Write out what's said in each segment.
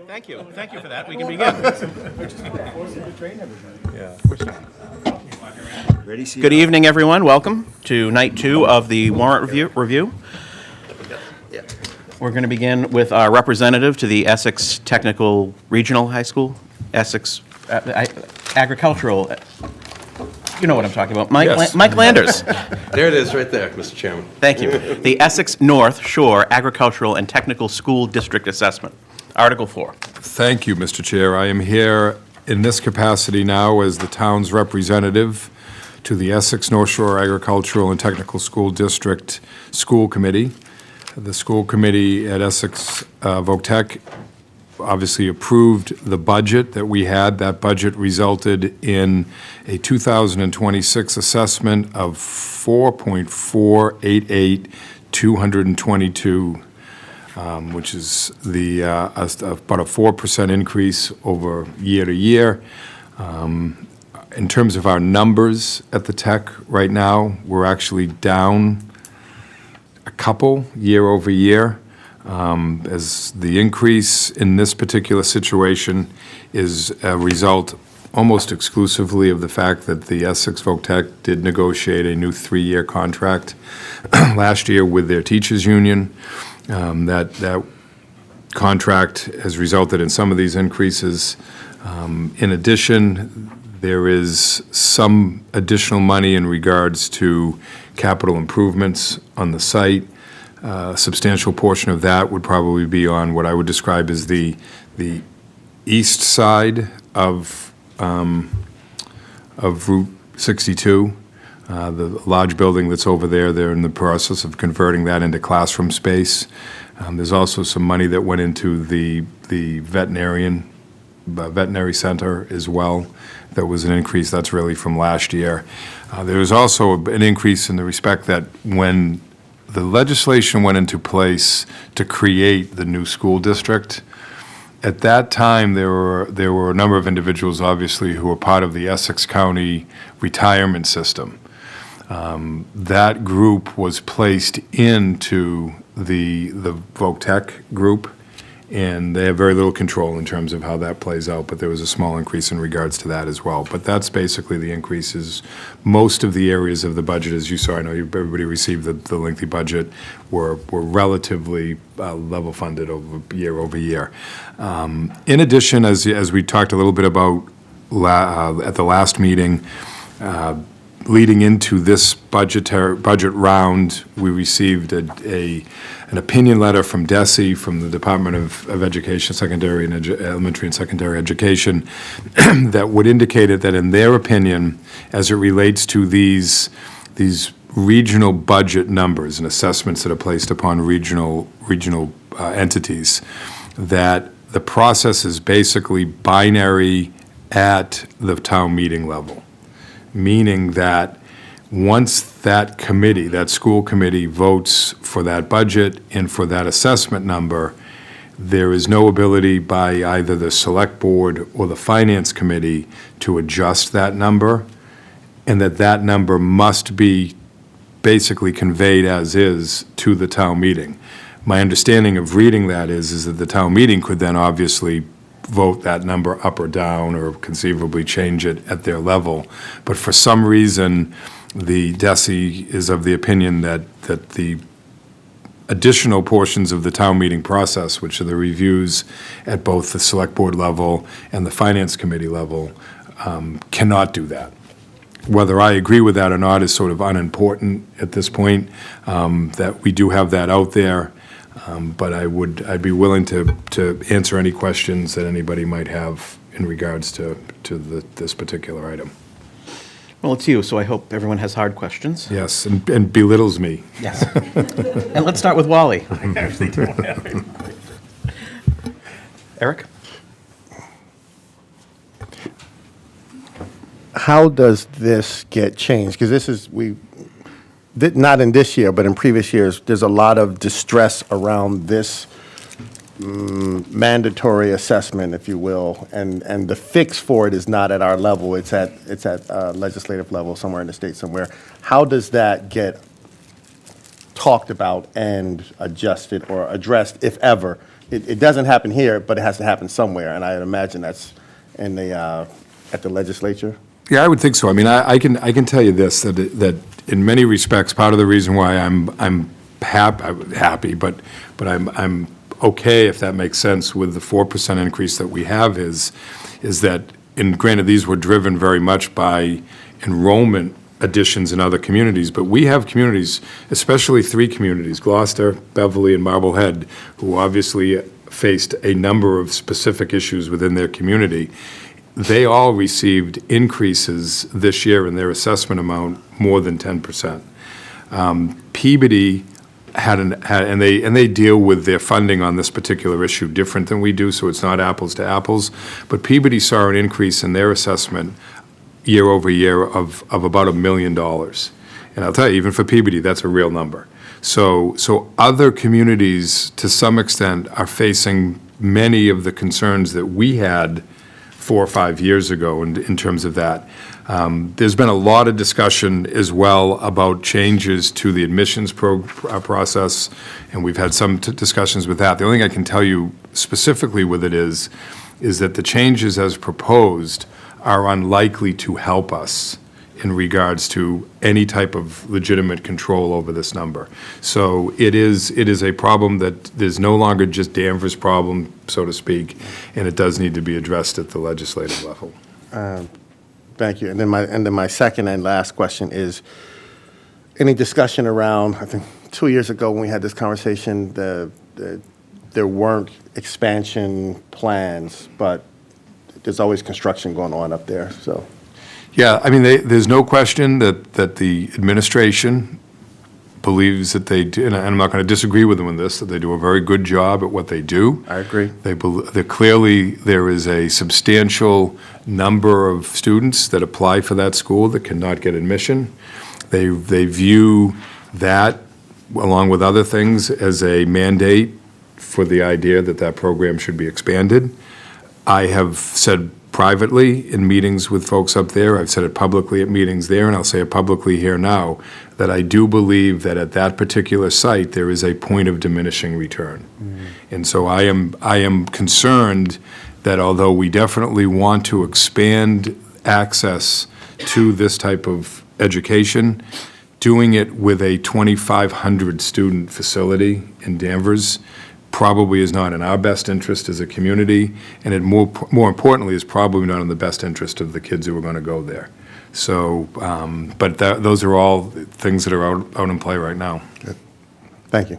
Thank you. Thank you for that. We can begin. Good evening, everyone. Welcome to night 2 of the warrant review. We're going to begin with our representative to the Essex Technical Regional High School, Essex Agricultural. You know what I'm talking about. Yes. Mike Landers. There it is, right there, Mr. Chairman. Thank you. The Essex North Shore Agricultural and Technical School District Assessment. Article 4. Thank you, Mr. Chair. I am here in this capacity now as the town's representative to the Essex North Shore Agricultural and Technical School District School Committee. The school committee at Essex VOTEC obviously approved the budget that we had. That budget resulted in a 2026 assessment of $4.488,222, which is the about a 4% increase over year to year. In terms of our numbers at the tech right now, we're actually down a couple year over year. As the increase in this particular situation is a result almost exclusively of the fact that the Essex VOTEC did negotiate a new 3-year contract last year with their teachers' union. That contract has resulted in some of these increases. In addition, there is some additional money in regards to capital improvements on the site. A substantial portion of that would probably be on what I would describe as the east side of Route 62. The large building that's over there, they're in the process of converting that into classroom space. There's also some money that went into the veterinary center as well. That was an increase that's really from last year. There was also an increase in the respect that when the legislation went into place to create the new school district, at that time there were a number of individuals, obviously, who were part of the Essex County retirement system. That group was placed into the VOTEC group, and they have very little control in terms of how that plays out, but there was a small increase in regards to that as well. But that's basically the increases. Most of the areas of the budget, as you saw, I know everybody received the lengthy budget, were relatively level funded over year. In addition, as we talked a little bit about at the last meeting, leading into this budget round, we received an opinion letter from DESE, from the Department of Education, Elementary and Secondary Education, that would indicate that in their opinion, as it relates to these regional budget numbers and assessments that are placed upon regional entities, that the process is basically binary at the town meeting level. Meaning that once that committee, that school committee, votes for that budget and for that assessment number, there is no ability by either the select board or the finance committee to adjust that number, and that number must be basically conveyed as is to the town meeting. My understanding of reading that is that the town meeting could then obviously vote that number up or down, or conceivably change it at their level. But for some reason, the DESE is of the opinion that the additional portions of the town meeting process, which are the reviews at both the select board level and the finance committee level, cannot do that. Whether I agree with that or not is sort of unimportant at this point, that we do have that out there. But I'd be willing to answer any questions that anybody might have in regards to this particular item. Well, it's you, so I hope everyone has hard questions. Yes, and belittles me. Yes. And let's start with Wally. Eric? How does this get changed? Because this is, not in this year, but in previous years, there's a lot of distress around this mandatory assessment, if you will, and the fix for it is not at our level. It's at legislative level somewhere in the state somewhere. How does that get talked about and adjusted or addressed, if ever. It doesn't happen here, but it has to happen somewhere, and I imagine that's in the, at the legislature. Yeah, I would think so. I mean, I can tell you this, that in many respects, part of the reason why I'm happy, but I'm okay, if that makes sense, with the 4% increase that we have is that, and granted, these were driven very much by enrollment additions in other communities, but we have communities, especially 3 communities, Gloucester, Beverly, and Marblehead, who obviously faced a number of specific issues within their community. They all received increases this year in their assessment amount more than 10%. Peabody and they deal with their funding on this particular issue different than we do, so it's not apples to apples. But Peabody saw an increase in their assessment year over year of about $1 million. And I'll tell you, even for Peabody, that's a real number. So other communities, to some extent, are facing many of the concerns that we had 4 or 5 years ago in terms of that. There's been a lot of discussion as well about changes to the admissions process, and we've had some discussions with that. The only thing I can tell you specifically with it is that the changes as proposed are unlikely to help us in regards to any type of legitimate control over this number. So it is a problem that is no longer just Danvers' problem, so to speak, and it does need to be addressed at the legislative level. Thank you. And then my second and last question is, any discussion around, I think 2 years ago when we had this conversation, there weren't expansion plans, but there's always construction going on up there, so. Yeah, I mean, there's no question that the administration believes that they do, and I'm not going to disagree with them on this, that they do a very good job at what they do. I agree. Clearly, there is a substantial number of students that apply for that school that cannot get admission. They view that, along with other things, as a mandate for the idea that that program should be expanded. I have said privately in meetings with folks up there, I've said it publicly at meetings there, and I'll say it publicly here now, that I do believe that at that particular site, there is a point of diminishing return. Mm-hmm. And so I am concerned that although we definitely want to expand access to this type of education, doing it with a 2,500 student facility in Danvers probably is not in our best interest as a community, and it more importantly is probably not in the best interest of the kids who are going to go there. So, but those are all things that are out in play right now. Good. Thank you.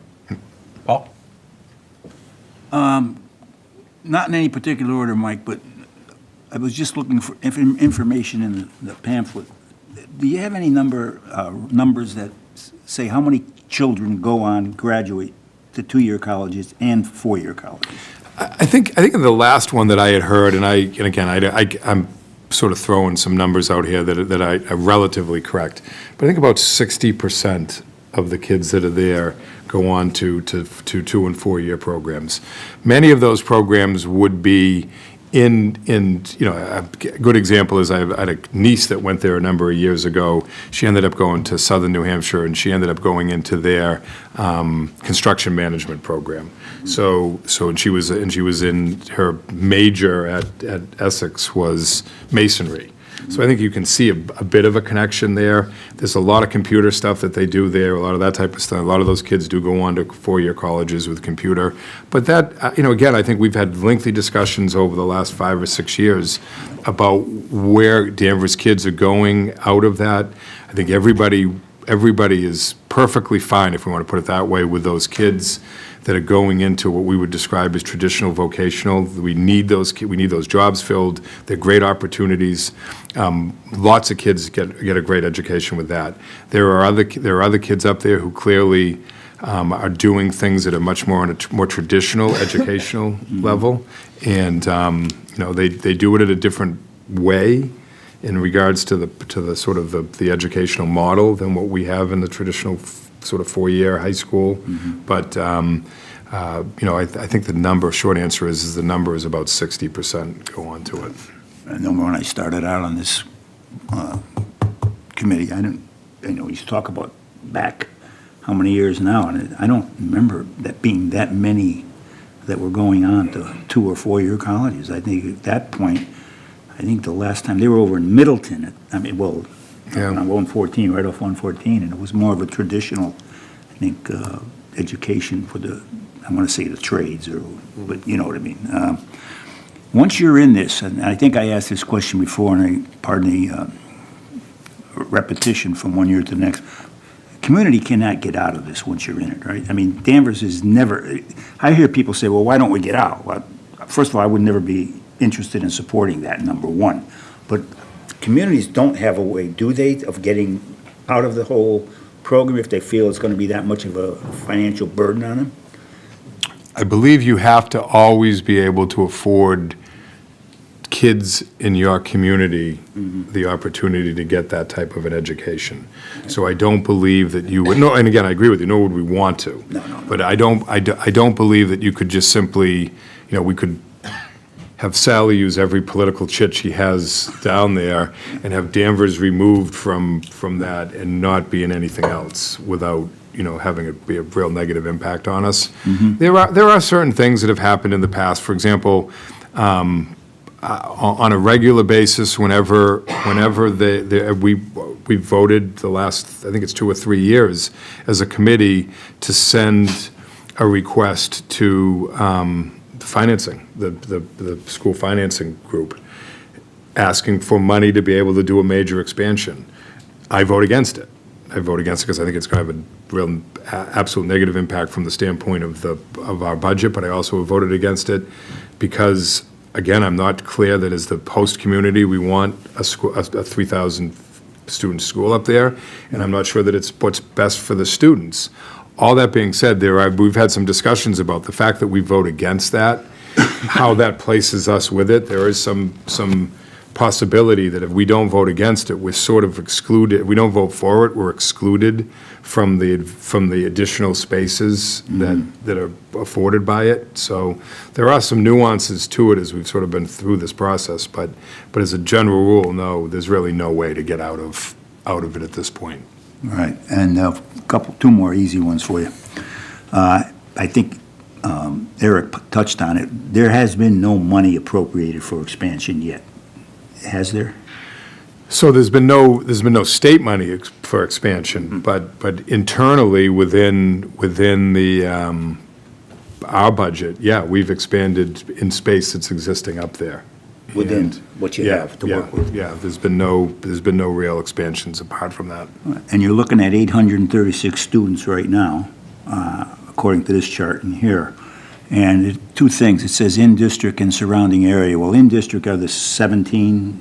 Paul? Not in any particular order, Mike, but I was just looking for information in the pamphlet. Do you have any numbers that say how many children go on, graduate to 2-year colleges and 4-year colleges? I think in the last one that I had heard, and again, I'm sort of throwing some numbers out here that are relatively correct, but I think about 60% of the kids that are there go on to 2- and 4-year programs. Many of those programs would be in a good example is I had a niece that went there a number of years ago. She ended up going to Southern New Hampshire, and she ended up going into their construction management program. So and she was in her major at Essex was masonry. So I think you can see a bit of a connection there. There's a lot of computer stuff that they do there, a lot of that type of stuff. A lot of those kids do go on to 4-year colleges with computer. But that, again, I think we've had lengthy discussions over the last 5 or 6 years about where Danvers kids are going out of that. I think everybody is perfectly fine, if we want to put it that way, with those kids that are going into what we would describe as traditional vocational. We need those jobs filled. They're great opportunities. Lots of kids get a great education with that. There are other kids up there who clearly are doing things that are much more on a more traditional educational level, and they do it in a different way in regards to the sort of the educational model than what we have in the traditional sort of 4-year high school. Mm-hmm. But I think the number, short answer is the number is about 60% go on to it. I know when I started out on this committee, we used to talk about back how many years now, and I don't remember that being that many that were going on to 2 or 4 year colleges. I think at that point, I think the last time, they were over in Middleton, Yeah. on 114, right off 114, and it was more of a traditional, I think, education for the, I want to say the trades, but you know what I mean. Once you're in this, and I think I asked this question before, and pardon the repetition from one year to the next, community cannot get out of this once you're in it, right? I mean, Danvers is never, I hear people say, well, why don't we get out? Well, first of all, I would never be interested in supporting that, number one. But communities don't have a way, do they, of getting out of the whole program if they feel it's going to be that much of a financial burden on them? I believe you have to always be able to afford kids in your community the opportunity to get that type of an education. So I don't believe that you would, no, and again, I agree with you, nor would we want to. No. But I don't believe that you could just simply, we could have Sally use every political chit she has down there and have Danvers removed from that and not be in anything else without, having it be a real negative impact on us. There are certain things that have happened in the past. For example, on a regular basis, whenever we voted the last, I think it's 2 or 3 years, as a committee to send a request to financing, the school financing group, asking for money to be able to do a major expansion. I vote against it. I vote against it because I think it's going to have a real absolute negative impact from the standpoint of our budget, but I also voted against it because, again, I'm not clear that as the host community, we want a 3,000 student school up there, and I'm not sure that it's what's best for the students. All that being said, we've had some discussions about the fact that we vote against that, how that places us with it. There is some possibility that if we don't vote against it, we're sort of excluded. If we don't vote for it, we're excluded from the additional spaces that are afforded by it. So there are some nuances to it as we've sort of been through this process. But as a general rule, no, there's really no way to get out of it at this point. All right, and two more easy ones for you. I think Eric touched on it. There has been no money appropriated for expansion yet. Has there? So there's been no state money for expansion, but internally within the our budget, yeah, we've expanded in space that's existing up there. Within And- what you have to work with? Yeah, there's been no real expansions apart from that. And you're looking at 836 students right now, according to this chart in here. And two things, it says in-district and surrounding area. Well, in-district are the 17,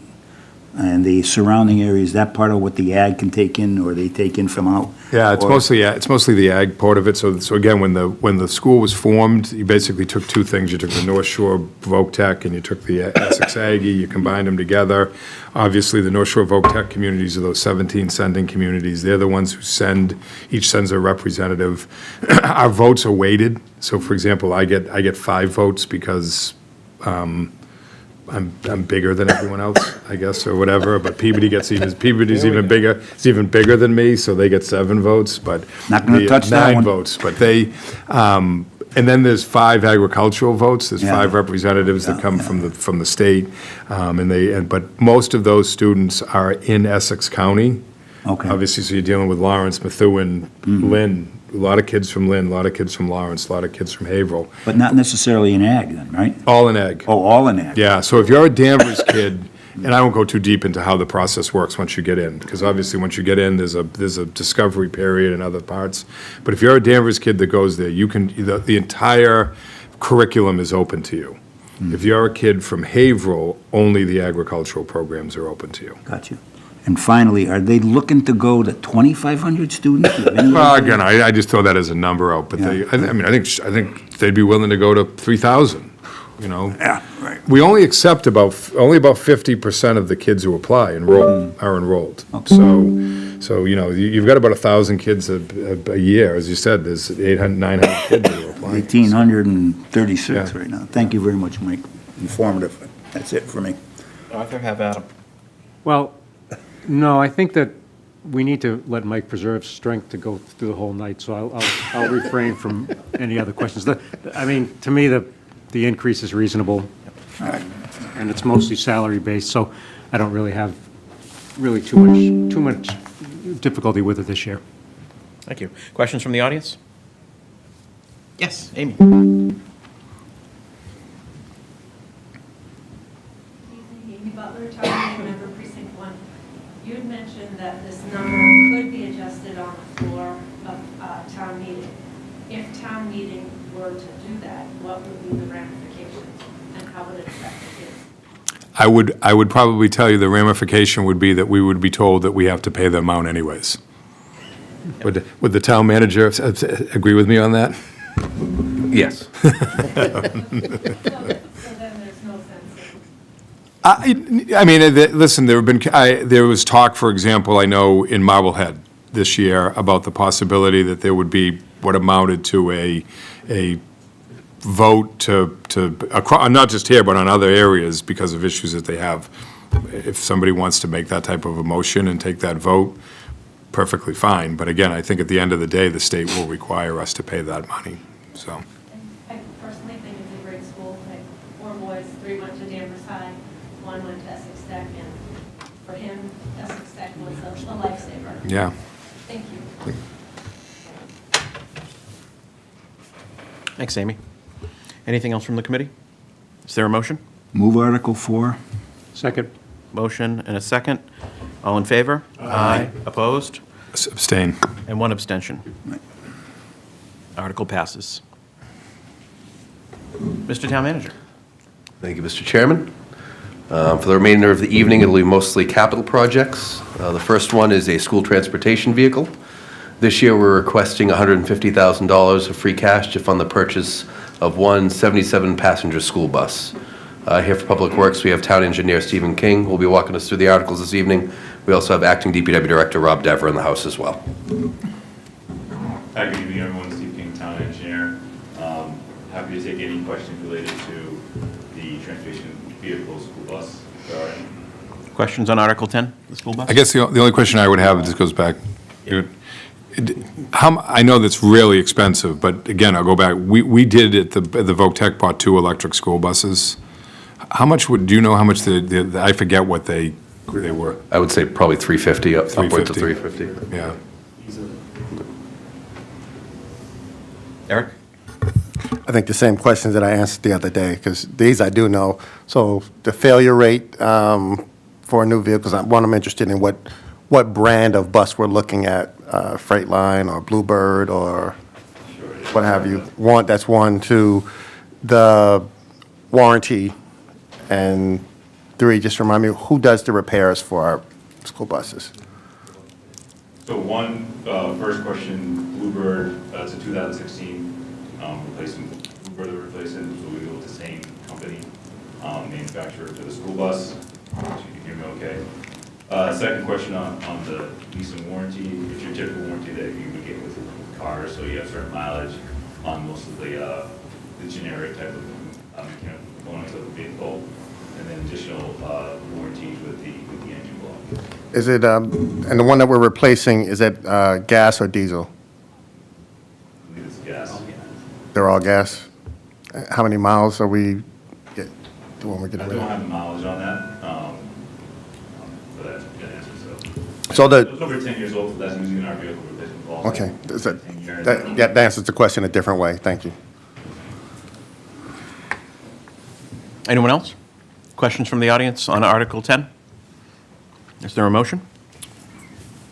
and the surrounding area, is that part of what the ag can take in, or they take in from out? Yeah, it's Or- mostly the ag part of it. So again, when the school was formed, you basically took two things. You took the North Shore Voc Tech and you took the Essex Aggie, you combined them together. Obviously, the North Shore Voc Tech communities are those 17 sending communities. They're the ones who each sends a representative. Our votes are weighted. So for example, I get 5 votes because I'm bigger than everyone else, I guess, or whatever, but Peabody's even bigger, it's even bigger than me, so they get 7 votes, but. Not gonna the, touch that 9 one. votes, but they, and then there's 5 agricultural votes, there's Yeah. 5 representatives that come from the state, but most of those students are in Essex County. Okay. Obviously, so you're dealing with Lawrence, Methuen, Lynn, a lot of kids from Lynn, a lot of kids from Lawrence, a lot of kids from Haverhill, But not necessarily in ag then, right? all in ag. Oh, all in ag? Yeah, so if you're a Danvers kid, and I won't go too deep into how the process works once you get in, because obviously once you get in, there's a discovery period and other parts. But if you're a Danvers kid that goes there, the entire curriculum is open to you. If you're a kid from Haverhill, only the agricultural programs are open to you. Got you. And finally, are they looking to go to 2,500 students? Do you have any Well, idea? again, I just throw that as a number out, but I think they'd be willing to go to 3,000, Yeah, right. We only accept about 50% of the kids who apply are enrolled. So you've got about 1,000 kids a year, as you said. There's 800, 900 kids who are applying. 1,836 Yeah. right now. Thank you very much, Mike. Informative. That's it for me. Arthur, have Adam. Well, no, I think that we need to let Mike preserve strength to go through the whole night, so I'll refrain from any other questions. I mean, to me, the increase is reasonable, and it's mostly salary-based, so I don't really have too much difficulty with it this year. Thank you. Questions from the audience? Yes, Amy. Evening, Amy Butler, town meeting member, precinct 1. You had mentioned that this number could be adjusted on the floor of town meeting. If town meeting were to do that, what would be the ramifications and how would it affect the kids? I would probably tell you the ramification would be that we would be told that we have to pay the amount anyways. Would the town manager agree with me on that? Yes. So then there's no sense in I mean, listen, there was talk, for example, I know in Marblehead this year about the possibility that there would be what amounted to a vote to, not just here, but on other areas because of issues that they have. If somebody wants to make that type of a motion and take that vote, perfectly fine. But again, I think at the end of the day, the state will require us to pay that money, so. I personally think it's a great school. Like 4 boys, 3 went to Danvers High, 1 went to Essex Tech, and for him, Essex Tech was a lifesaver. Yeah. Thank you. Thanks, Amy. Anything else from the committee? Is there a motion? Move Article 4. Second. Motion and a second. All in favor? Aye. Opposed? Abstain. And 1 abstention. Article passes. Mr. Town Manager. Thank you, Mr. Chairman. For the remainder of the evening, it'll be mostly capital projects. The first one is a school transportation vehicle. This year, we're requesting $150,000 of free cash to fund the purchase of one 77-passenger school bus. Here for Public Works, we have Town Engineer Stephen King, who will be walking us through the articles this evening. We also have Acting DPW Director Rob Dever in the house as well. Hi, good evening, everyone. Steve King, Town Engineer. Happy to take any questions related to the transportation vehicle school bus. If there are any. Questions on Article 10, the school bus? I guess the only question I would have, this goes back, I know that's really expensive, but again, I'll go back, we did at the VOC bought 2 electric school buses. How much do you know how much I forget what they were? I would say probably 350, upwards of 350. 350. Yeah. Eric? I think the same questions that I answered the other day, because these I do know. So the failure rate for new vehicles, I'm interested in what brand of bus we're looking at, Freightliner or Bluebird or what have you. That's 1, 2, the warranty, and 3, just remind me, who does the repairs for our school buses? So first question, Bluebird, it's a 2016 replacement. Bluebird are replacing, so we go with the same company, manufacturer for the school bus. So you can hear me okay. Second question on the lease and warranty. It's your typical warranty that you would get with cars, so you have certain mileage on most of the generic type of mechanical components of the vehicle, and then additional warranties with the engine block. Is it, and the one that we're replacing, is it gas or diesel? I believe it's gas. They're all gas? How many miles are we when we get I rid don't of? have the mileage on that, but that's a good answer, so. So It's over 10 years old, so that's using in our vehicle replacement also. Okay, is that, 10 years. that answers the question a different way. Thank you. Anyone else? Questions from the audience on Article 10? Is there a motion?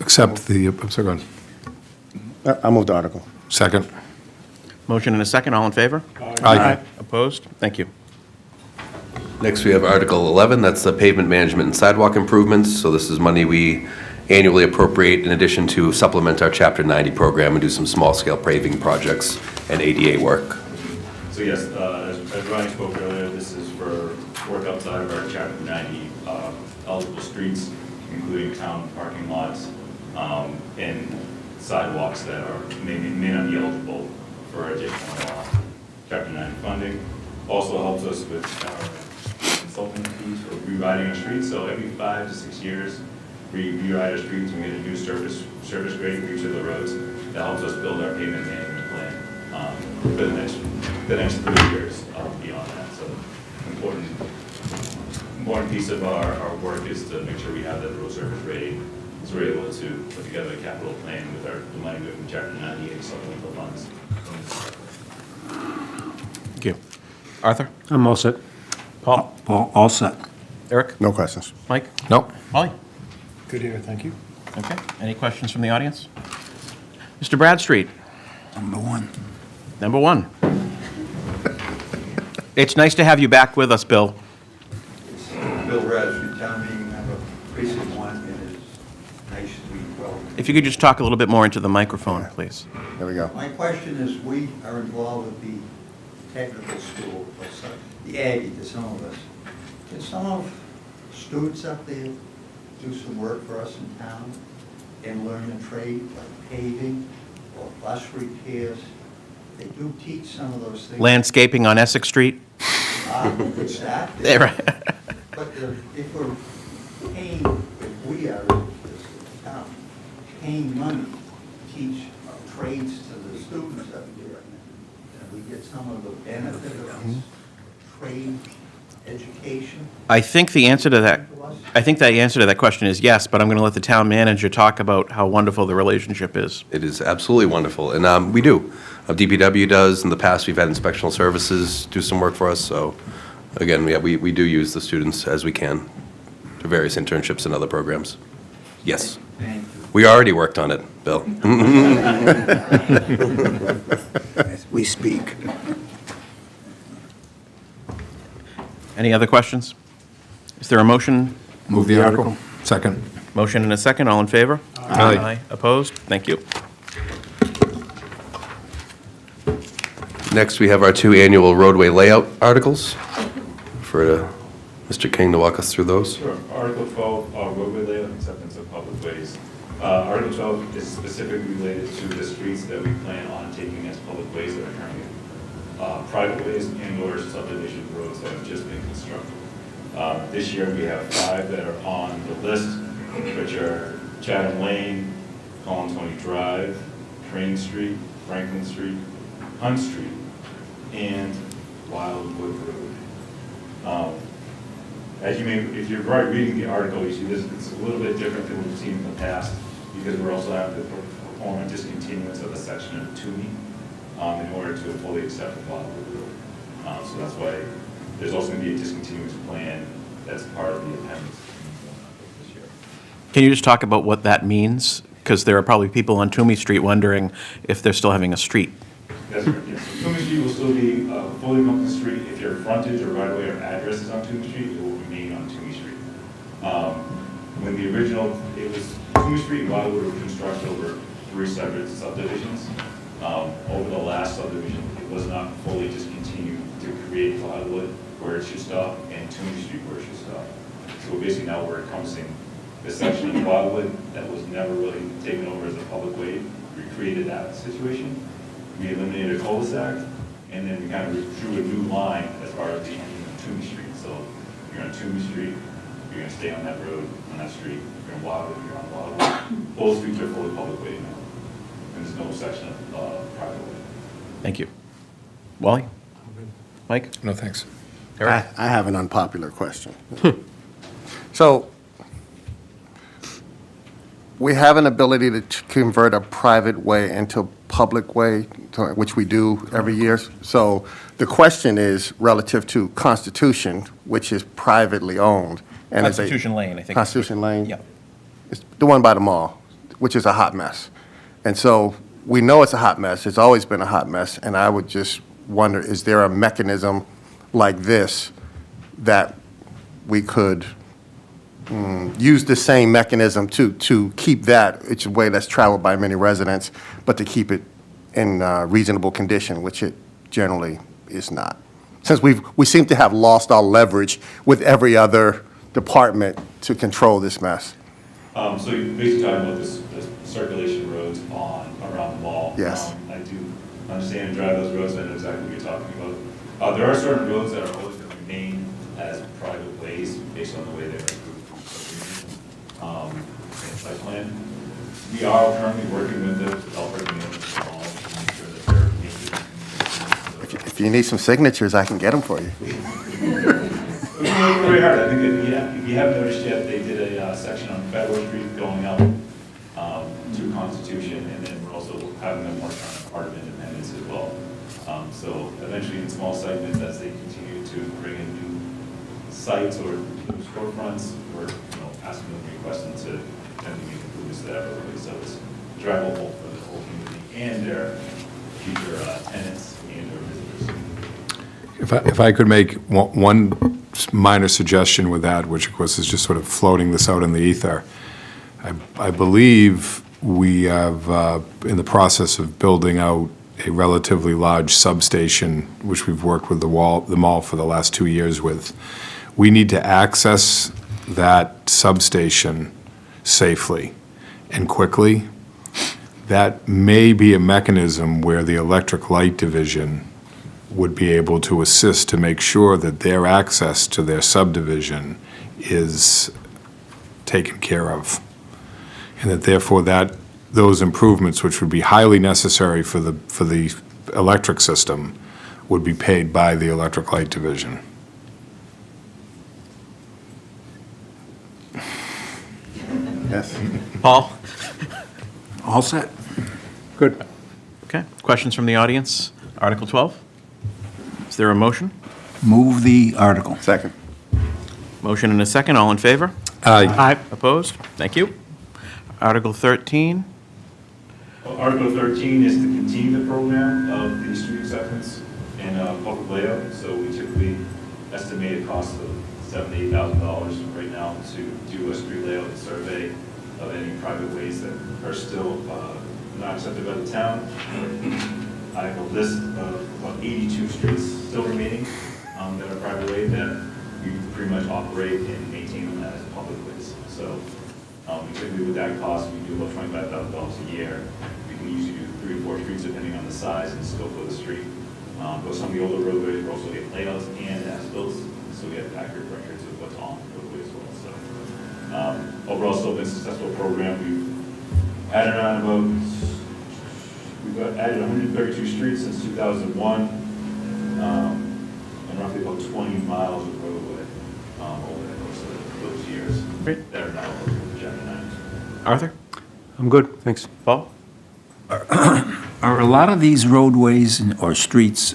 Accept the, I'm sorry, go on. I moved the article. Second. Motion and a second, all in favor? Aye. Opposed? Thank you. Next, we have Article 11, that's the pavement management and sidewalk improvements. So this is money we annually appropriate in addition to supplement our Chapter 90 program and do some small-scale paving projects and ADA work. So yes, as Ryan spoke earlier, this is for work outside of our Chapter 90 eligible streets, including town parking lots, and sidewalks that may not be eligible for additional Chapter 90 funding. Also helps us with our consulting fees for rewriting our streets. So every 5 to 6 years, rewrite our streets, and we get a new surface grade for each of the roads. That helps us build our pavement management plan for the next 3 years beyond that. So important piece of our work is to make sure we have that road surface ready, so we're able to put together a capital plan with the money we have from Chapter 98 supplemental funds. Thank you. Arthur? I'm all set. Paul? Paul, all set. Eric? No questions. Mike? Nope. Molly? Good here, thank you. Okay. Any questions from the audience? Mr. Bradstreet, Number one. number 1. It's nice to have you back with us, Bill. Bill Bradstreet, town meeting member, precinct 1, and it's nice to meet you all. If you could just talk a little bit more into the microphone, please. There we go. My question is, we are involved with the technical school, or the Aggie to some of us. Can some of the students up there do some work for us in town and learn a trade like paving or bus repairs? They do teach some of those things. Landscaping on Essex Street? Exactly. Yeah, right. But if we're paying, if we are, as a town, paying money to teach trades to the students up here, and we get some of the benefit of this trade education I think the answer to that, to us? I think the answer to that question is yes, but I'm going to let the town manager talk about how wonderful the relationship is. It is absolutely wonderful, and we do. DPW does. In the past, we've had inspectional services do some work for us, so again, yeah, we do use the students as we can to various internships and other programs. Yes. Thank you. We already worked on it, Bill. As we speak. Any other questions? Is there a motion? Move the article. Second. Motion and a second, all in favor? Aye. Opposed? Thank you. Next, we have our 2 annual roadway layout articles. For Mr. King to walk us through those. Sure. Article 12, roadway layout and acceptance of public ways. Article 12 is specifically related to the streets that we plan on taking as public ways that are currently private ways and/or subdivision roads that have just been constructed. This year, we have 5 that are on the list, which are Chatham Lane, Colin Drive, Crane Street, Franklin Street, Hunt Street, and Wildwood Road. As you may, if you're reading the article, you see this, it's a little bit different than what we've seen in the past, because we're also having to perform a discontinuance of a section of Toomey in order to fully accept Wildwood Road. So that's why there's also going to be a discontinuance plan that's part of the appendix this year. Can you just talk about what that means? Because there are probably people on Toomey Street wondering if they're still having a street. That's correct, yes. So Toomey Street will still be fully open street. If your frontage or right-of-way or address is on Toomey Street, it will remain on Toomey Street. When the original, it was Toomey Street and Wildwood were constructed over 3 separate subdivisions. Over the last subdivision, it was not fully discontinued to create Wildwood where it should stop and Toomey Street where it should stop. So basically now we're encompassing the section of Wildwood that was never really taken over as a public way. We created that situation. We eliminated a cul-de-sac, and then we kind of drew a new line as part of the ending of Toomey Street. So if you're on Toomey Street, you're going to stay on that road, on that street. If you're on Wildwood, you're on Wildwood. Both streets are fully public way now, and there's no section of private way. Thank you. Wally? Mike? No, thanks. Eric? I have an unpopular question. So, we have an ability to convert a private way into public way, which we do every year. So the question is relative to Constitution, which is privately owned. And is a- Constitution Lane, I think. Constitution Lane? Yeah. It's the one by the mall, which is a hot mess. And so we know it's a hot mess. It's always been a hot mess. And I would just wonder, is there a mechanism like this that we could use the same mechanism to keep that, it's a way that's traveled by many residents, but to keep it in reasonable condition, which it generally is not. Since we seem to have lost our leverage with every other department to control this mess. So you're basically talking about the circulation roads around the mall. Yes. I do understand and drive those roads, I know exactly what you're talking about. There are certain roads that are always going to remain as private ways based on the way they're approved. site plan. We are currently working with the developer to make sure that they're making. If you need some signatures, I can get them for you. We're working very hard. I think if you haven't noticed yet, they did a section on Federal Street going up to Constitution, and then we're also having them work on a part of Independence as well. So eventually in small segments, as they continue to bring in new sites or new storefronts, we're asking them, requesting to then make improvements to that roadway. So it's drivable for the whole community and their future tenants and their visitors. If I could make one minor suggestion with that, which of course is just sort of floating this out in the ether. I believe we have, in the process of building out a relatively large substation, which we've worked with the mall for the last 2 years with. We need to access that substation safely and quickly. That may be a mechanism where the electric light division would be able to assist to make sure that their access to their subdivision is taken care of. And that therefore those improvements, which would be highly necessary for the electric system, would be paid by the electric light division. Yes. Paul? All set? Good. Okay. Questions from the audience? Article 12? Is there a motion? Move the article. Second. Motion and a second. All in favor? Aye. Opposed? Thank you. Article 13? Well, Article 13 is to continue the program of the street acceptance and public layout. So we typically estimate a cost of $7,000 to $8,000 right now to do a street layout survey of any private ways that are still not accepted by the town. I have a list of about 82 streets still remaining that are private way that we pretty much operate and maintain them as public ways. So we typically with that cost, we do about $25,000 a year. We can usually do 3 or 4 streets depending on the size and scope of the street. But some of the older roadways, we also get layouts and as-built, so we have accurate records of what's on the roadway as well. So overall, still been a successful program. We've added on We've added 132 streets since 2001, and roughly about 20 miles of roadway over the course of those years. Great. That are now working with Chapter 9. Arthur? I'm good, thanks. Paul? Are a lot of these roadways or streets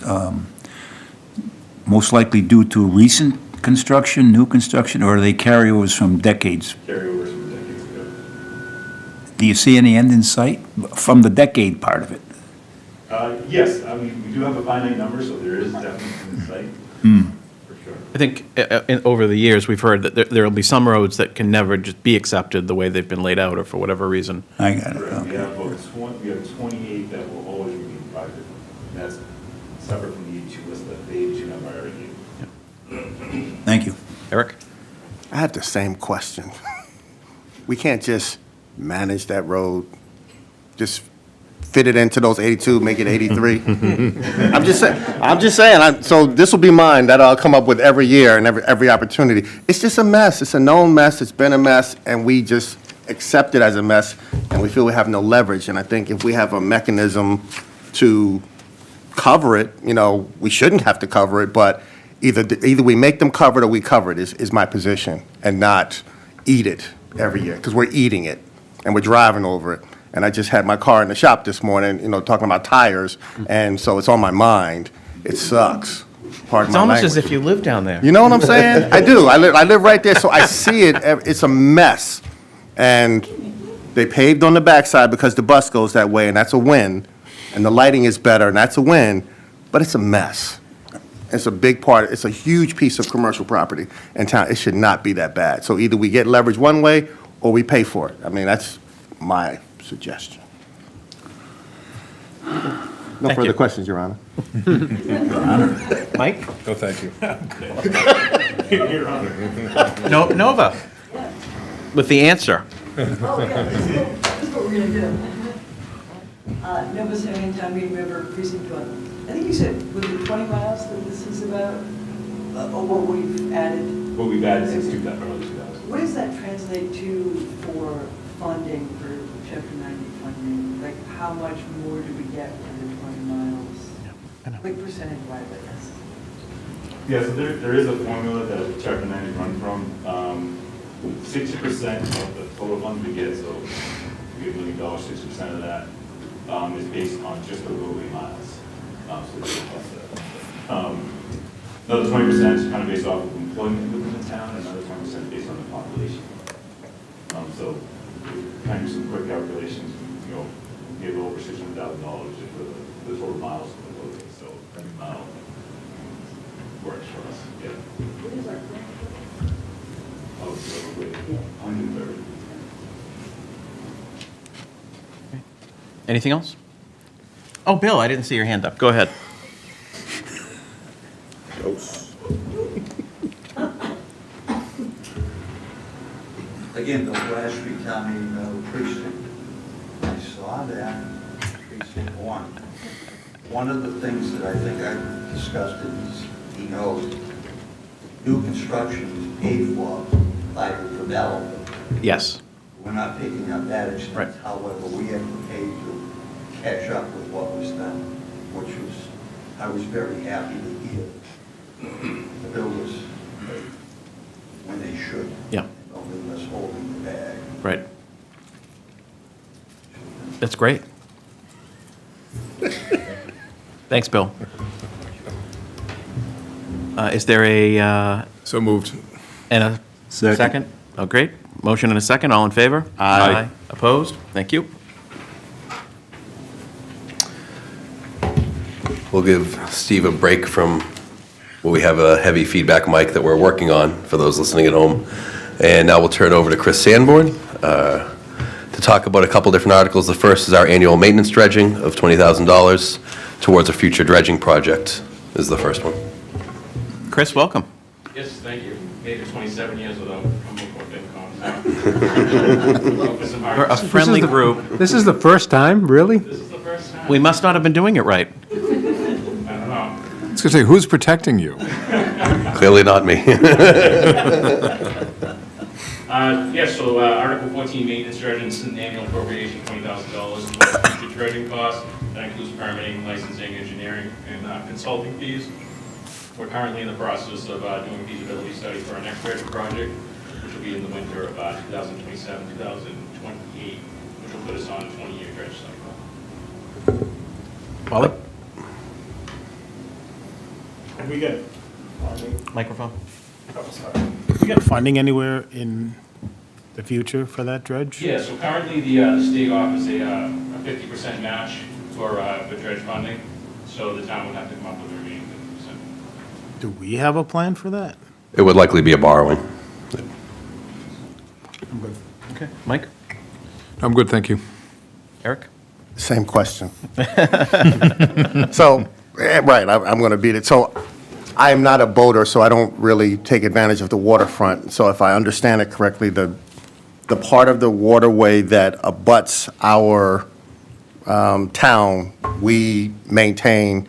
most likely due to recent construction, new construction, or are they carryovers from decades? Carryovers from decades ago. Do you see any end in sight from the decade part of it? Yes, I mean, we do have a finite number, so there is definitely in sight, for sure. I think over the years, we've heard that there will be some roads that can never just be accepted the way they've been laid out or for whatever reason. I got it, Correct. We okay. have about we have 28 that will always remain private. And that's separate from the 82 list that the 82 number I already gave. Thank you. Eric? I have the same question. We can't just manage that road, just fit it into those 82, make it 83. I'm just saying, so this will be mine that I'll come up with every year and every opportunity. It's just a mess. It's a known mess. It's been a mess, and we just accept it as a mess, and we feel we have no leverage. And I think if we have a mechanism to cover it, we shouldn't have to cover it, but either we make them cover it or we cover it is my position, and not eat it every year, because we're eating it, and we're driving over it. And I just had my car in the shop this morning, talking about tires, and so it's on my mind. It sucks. Pardon It's my almost as language. if you live down there. You know what I'm saying? I do. I live right there, so I see it. It's a mess. And they paved on the backside because the bus goes that way, and that's a win. And the lighting is better, and that's a win. But it's a mess. It's a big part. It's a huge piece of commercial property in town. It should not be that bad. So either we get leverage one way or we pay for it. I mean, that's my suggestion. No Thank further you. questions, Your Honor. Mike? No, thank you. No, Nova? With the answer. Oh, yeah, that's what we're gonna do. Nova Semington, Meeting River, Precinct 1. I think you said, was it 20 miles that this is about? Or what we've added? What we've added since 2000, early 2000. What does that translate to for funding for Chapter 90 funding, like how much more do we get for the 20 miles? Like percentage-wise, I guess. Yeah, so there is a formula that Chapter 90 run from. 60% of the total funds we get, so we get $1 million, 60% of that is based on just the roadway miles. So it's another 20% is kind of based off of employment within the town, and another 20% based on the population. So kind of do some quick calculations, you know, we have over $600,000 just for the total miles of the roadway. So every mile works for us. Yeah. What is our plan? Oh, so wait, 130. Anything else? Oh, Bill, I didn't see your hand up. Go ahead. Again, the last Street Town meeting, precinct, I saw that, precinct 1. One of the things that I think I discussed is, he knows, new construction is paid for by the developer. Yes. We're not picking up that expense. Right. However, we have to pay to catch up with what was done, which was, I was very happy to hear. The builders, when they should. Yeah. Don't leave us holding the bag. Right. That's great. Thanks, Bill. Is there a, So moved. and a second? Oh, great. Motion and a second. All in favor? Aye. Opposed? Thank you. We'll give Steve a break from, well, we have a heavy feedback mic that we're working on for those listening at home. And now we'll turn it over to Chris Sanborn to talk about a couple different articles. The first is our annual maintenance dredging of $20,000 towards a future dredging project is the first one. Chris, welcome. Yes, thank you. Made it 27 years without coming before FinCom. We're a friendly group. This is the first time, really? This is the first time. We must not have been doing it right. I don't know. I was going to say, who's protecting you? Clearly not me. Yes, so Article 14, maintenance dredging, this is an annual appropriation, $20,000 towards future dredging costs. That includes permitting, licensing, engineering, and consulting fees. We're currently in the process of doing a feasibility study for our next dredging project, which will be in the winter of 2027, 2028, which will put us on a 20-year dredge cycle. Wally? Have we got, Microphone. we got funding anywhere in the future for that dredge? Yeah, so currently the state offers a 50% match for dredge funding, so the town would have to come up with the remaining 50%. Do we have a plan for that? It would likely be a borrowing. I'm good. Okay. Mike? I'm good, thank you. Eric? Same question. So, right, I'm going to beat it. So I am not a boater, so I don't really take advantage of the waterfront. So if I understand it correctly, the part of the waterway that abuts our town, we maintain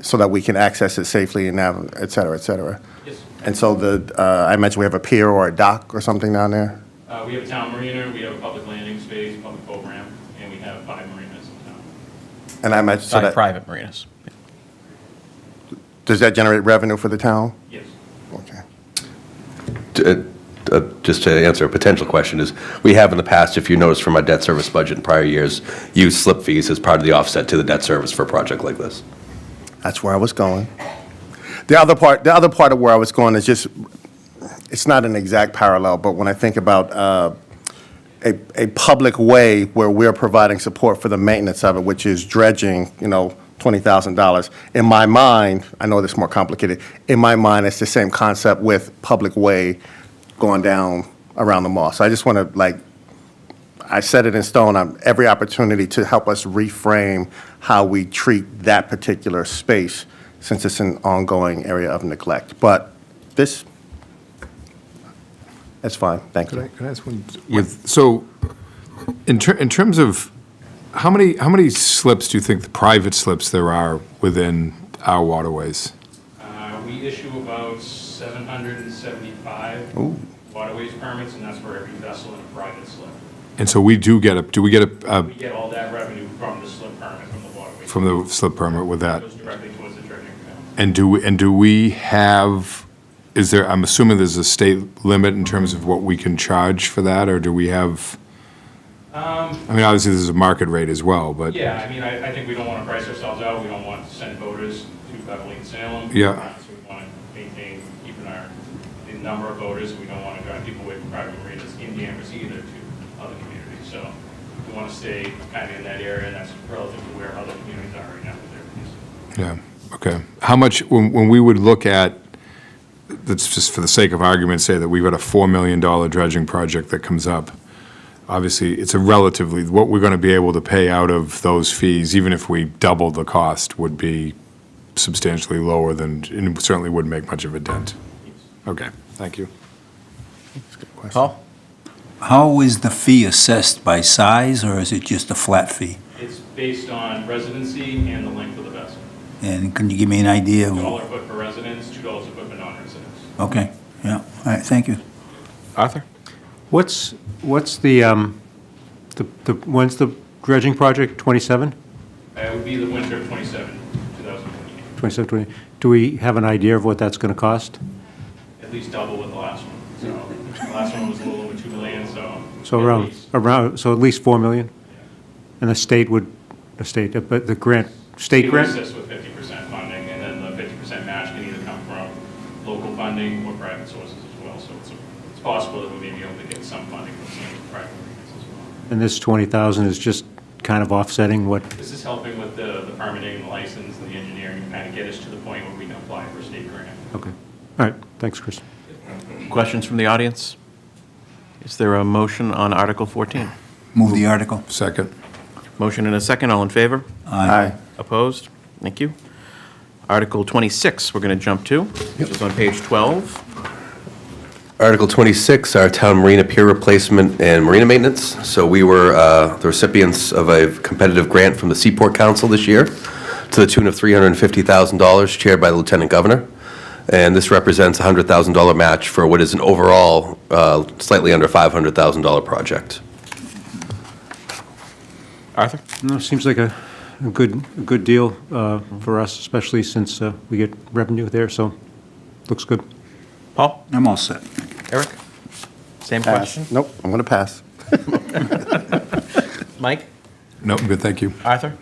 so that we can access it safely and et cetera, et cetera. Yes. And so I imagine we have a pier or a dock or something down there? We have a town marina, we have a public landing space, public boat ramp, and we have 5 marinas in town. And I imagine, so Sorry, that, private marinas. does that generate revenue for the town? Yes. Okay. Just to answer a potential question is, we have in the past, if you notice from our debt service budget in prior years, used slip fees as part of the offset to the debt service for a project like this. That's where I was going. The other part of where I was going is just, it's not an exact parallel, but when I think about a public way where we're providing support for the maintenance of it, which is dredging, $20,000. In my mind, I know this is more complicated, in my mind, it's the same concept with public way going down around the mall. So I just want to, I set it in stone on every opportunity to help us reframe how we treat that particular space, since it's an ongoing area of neglect. But that's fine, thank you. Could I ask one? So, in terms of, how many slips do you think, the private slips there are within our waterways? We issue about 775 waterways permits, and that's for every vessel in a private slip. And so we do get We get all that revenue from the slip permit from the waterway. from the slip permit with that? Goes directly towards the dredging account. And do we have, is there, I'm assuming there's a state limit in terms of what we can charge for that, or do we have, I mean, obviously there's a market rate as well, but. Yeah, I mean, I think we don't want to price ourselves out. We don't want to send voters to Beverly and Salem. Yeah. So we want to maintain, keeping the number of voters. We don't want to drive people away from private marinas in Danvers either to other communities. So we want to stay kind of in that area, and that's relative to where other communities are right now with their piece. Yeah, okay. How much, when we would look at, let's just for the sake of argument say that we've got a $4 million dredging project that comes up, obviously, it's a relatively, what we're going to be able to pay out of those fees, even if we doubled the cost, would be substantially lower than, and it certainly wouldn't make much of a dent. Okay, thank you. Paul? How is the fee assessed, by size, or is it just a flat fee? It's based on residency and the length of the vessel. And can you give me an idea? $1 a foot for residents, $2 a foot for non-residents. Okay, yeah, all right, thank you. Arthur? What's the, when's the dredging project, 27? It would be the winter of 2028. 27, 20. Do we have an idea of what that's going to cost? At least double with the last one. So the last one was a little over 2 million, so. So at least. so at least 4 million? And the state would, but the grant, state It would grant? assist with 50% funding, and then the 50% match can either come from local funding or private sources as well. So it's possible that we may be able to get some funding from some private areas as well. And this 20,000 is just kind of offsetting what, This is helping with the permitting, the license, and the engineering, to kind of get us to the point where we can apply for a state grant. okay. All right, thanks, Chris. Questions from the audience? Is there a motion on Article 14? Move the article. Second. Motion and a second, all in favor? Aye. Opposed? Thank you. Article 26, we're going to jump to, which is on page 12. Article 26, our town marina pier replacement and marina maintenance. So we were the recipients of a competitive grant from the Seaport Council this year to the tune of $350,000, chaired by the Lieutenant Governor. And this represents a $100,000 match for what is an overall slightly under $500,000 project. Arthur? No, seems like a good deal for us, especially since we get revenue there, so looks good. Paul? I'm all set. Eric? Same Pass. question? Nope, I'm going to pass. Mike? No, good, thank you. Arthur?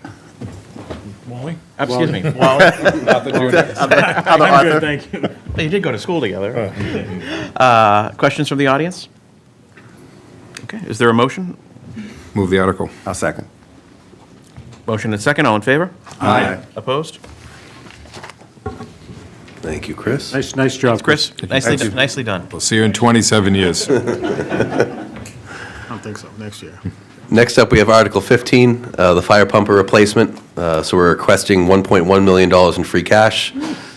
Wally? Excuse me, Wally? Other I'm Arthur? good, thank you. Well, you did go to school together. Questions from the audience? Okay, is there a motion? Move the article. I'll second. Motion and second, all in favor? Aye. Opposed? Thank you, Chris. Nice job, Chris, nicely done. We'll see you in 27 years. I don't think so, next year. Next up, we have Article 15, the fire pumper replacement. So we're requesting $1.1 million in free cash